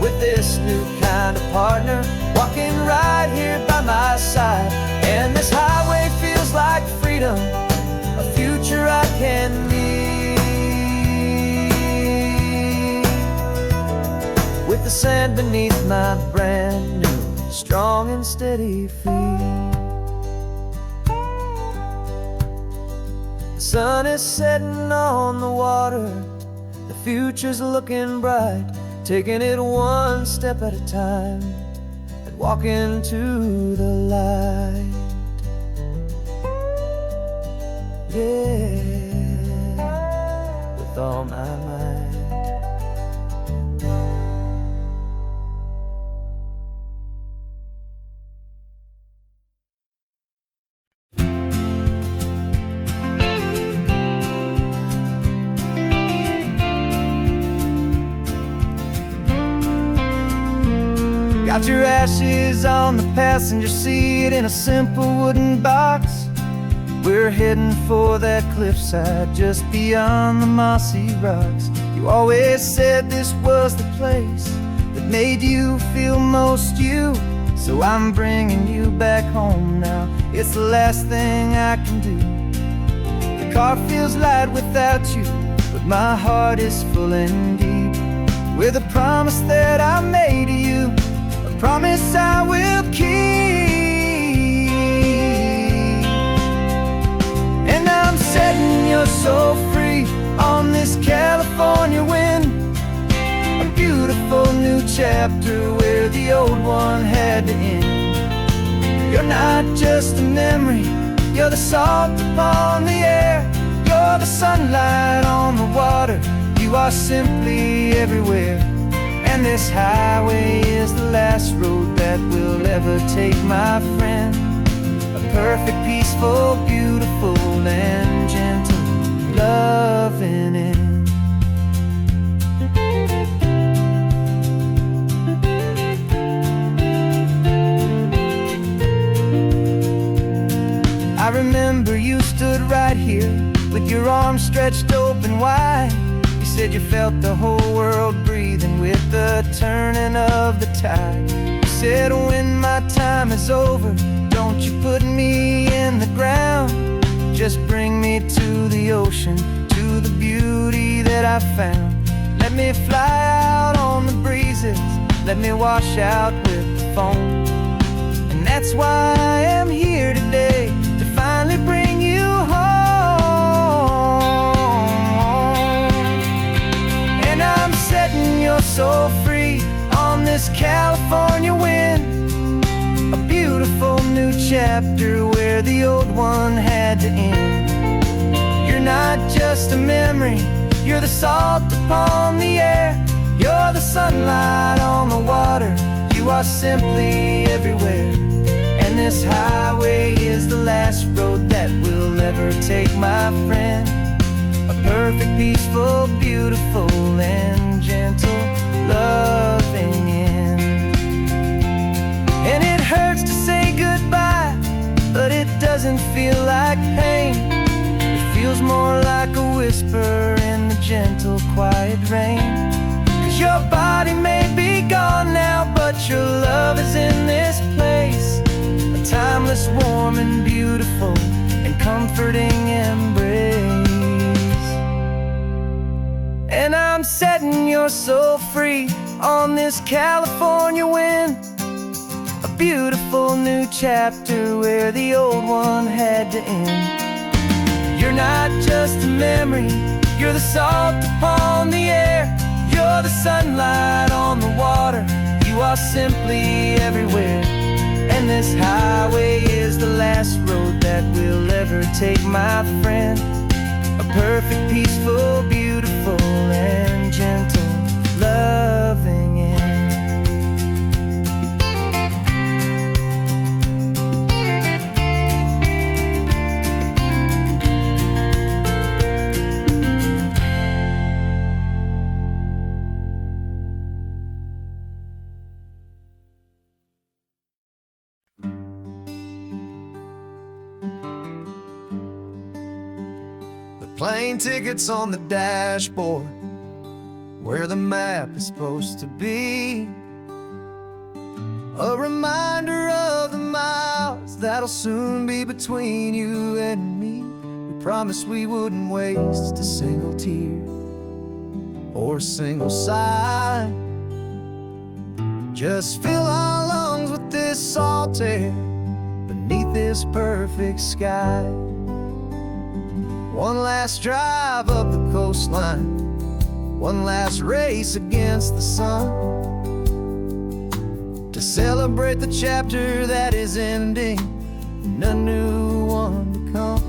with this new kind of partner walking right here by my side. And this highway feels like freedom, a future I can meet, with the sand beneath my brand new strong and steady feet. The sun is setting on the water, the future's looking bright, taking it one step at a time and walking to the light. Yeah, with all my might. Got your ashes on the passenger seat in a simple wooden box. We're heading for that cliffside just beyond the mossy rocks. You always said this was the place that made you feel most you, so I'm bringing you back home now. It's the last thing I can do. The car feels light without you, but my heart is full and deep with a promise that I made to you, a promise I will keep. And I'm setting your soul free on this California wind, a beautiful new chapter where the old one had to end. You're not just a memory, you're the salt upon the air, you're the sunlight on the water, you are simply everywhere. And this highway is the last road that we'll ever take, my friend. A perfect, peaceful, beautiful, and gentle loving end. I remember you stood right here with your arms stretched open wide. You said you felt the whole world breathing with the turning of the tide. You said when my time is over, don't you put me in the ground, just bring me to the ocean, to the beauty that I found. Let me fly out on the breezes, let me wash out with the foam. And that's why I am here today, to finally bring you home. And I'm setting your soul free on this California wind, a beautiful new chapter where the old one had to end. You're not just a memory, you're the salt upon the air, you're the sunlight on the water, you are simply everywhere. And this highway is the last road that we'll ever take, my friend. A perfect, peaceful, beautiful, and gentle loving end. And it hurts to say goodbye, but it doesn't feel like pain. It feels more like a whisper in the gentle, quiet rain. 'Cause your body may be gone now, but your love is in this place, a timeless, warm, and beautiful, and comforting embrace. And I'm setting your soul free on this California wind, a beautiful new chapter where the old one had to end. You're not just a memory, you're the salt upon the air, you're the sunlight on the water, you are simply everywhere. And this highway is the last road that we'll ever take, my friend. A perfect, peaceful, beautiful, and gentle, loving end. Plane tickets on the dashboard, where the map is supposed to be. A reminder of the miles that'll soon be between you and me. We promised we wouldn't waste a single tear or a single sigh. Just fill our lungs with this salt air beneath this perfect sky. One last drive up the coastline, one last race against the sun, to celebrate the chapter that is ending and a new one to come.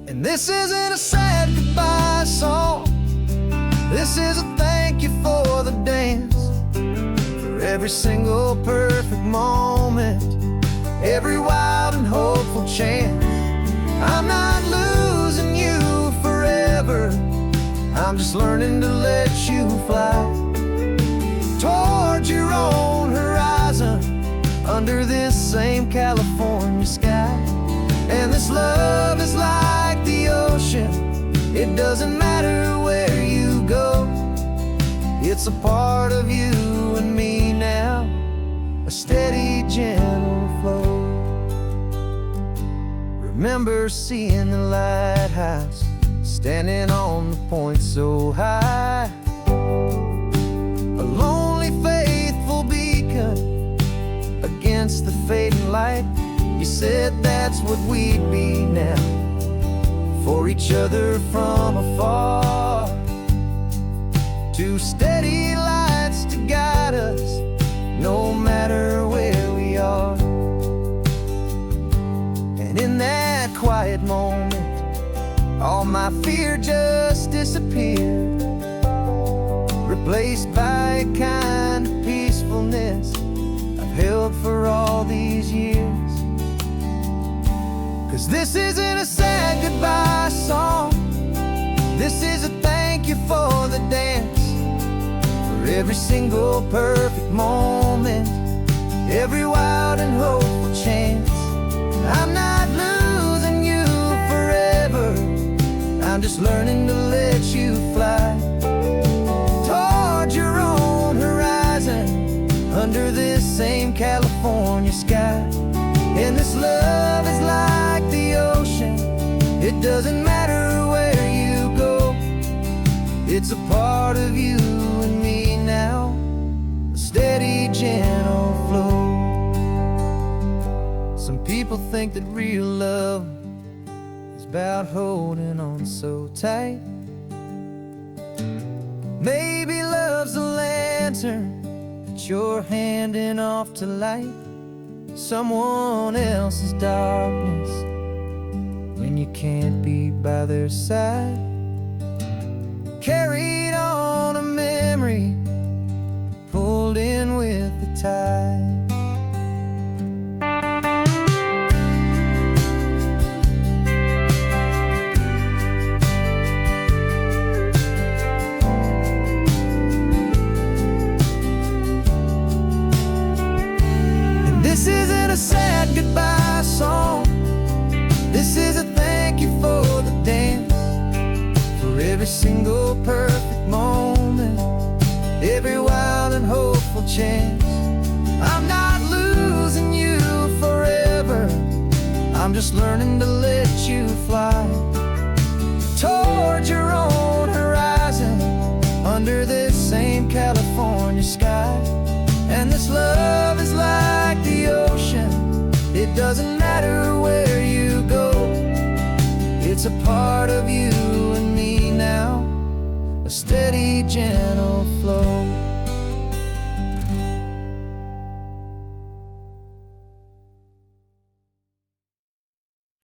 And this isn't a sad goodbye song, this is a thank you for the dance, for every single perfect moment, every wild and hopeful chance. I'm not losing you forever, I'm just learning to let you fly towards your own horizon, under this same California sky. And this love is like the ocean, it doesn't matter where you go, it's a part of you and me now, a steady, gentle flow. Remember seeing the lighthouse, standing on the point so high, a lonely, faithful beacon against the fading light. You said that's what we'd be now, for each other from afar. Two steady lights to guide us, no matter where we are. And in that quiet moment, all my fear just disappeared, replaced by a kind of peacefulness I've held for all these years. 'Cause this isn't a sad goodbye song, this is a thank you for the dance, for every single perfect moment, every wild and hopeful chance. I'm not losing you forever, I'm just learning to let you fly towards your own horizon, under this same California sky. And this love is like the ocean, it doesn't matter where you go, it's a part of you and me now, a steady, gentle flow. Some people think that real love is about holding on so tight. Maybe love's a lantern that you're handing off to light someone else's darkness when you can't be by their side. Carried on a memory, pulled in with the tide. This isn't a sad goodbye song, this is a thank you for the dance, for every single perfect moment, every wild and hopeful chance. I'm not losing you forever, I'm just learning to let you fly towards your own horizon, under this same California sky. And this love is like the ocean, it doesn't matter where you go, it's a part of you and me now, a steady, gentle flow.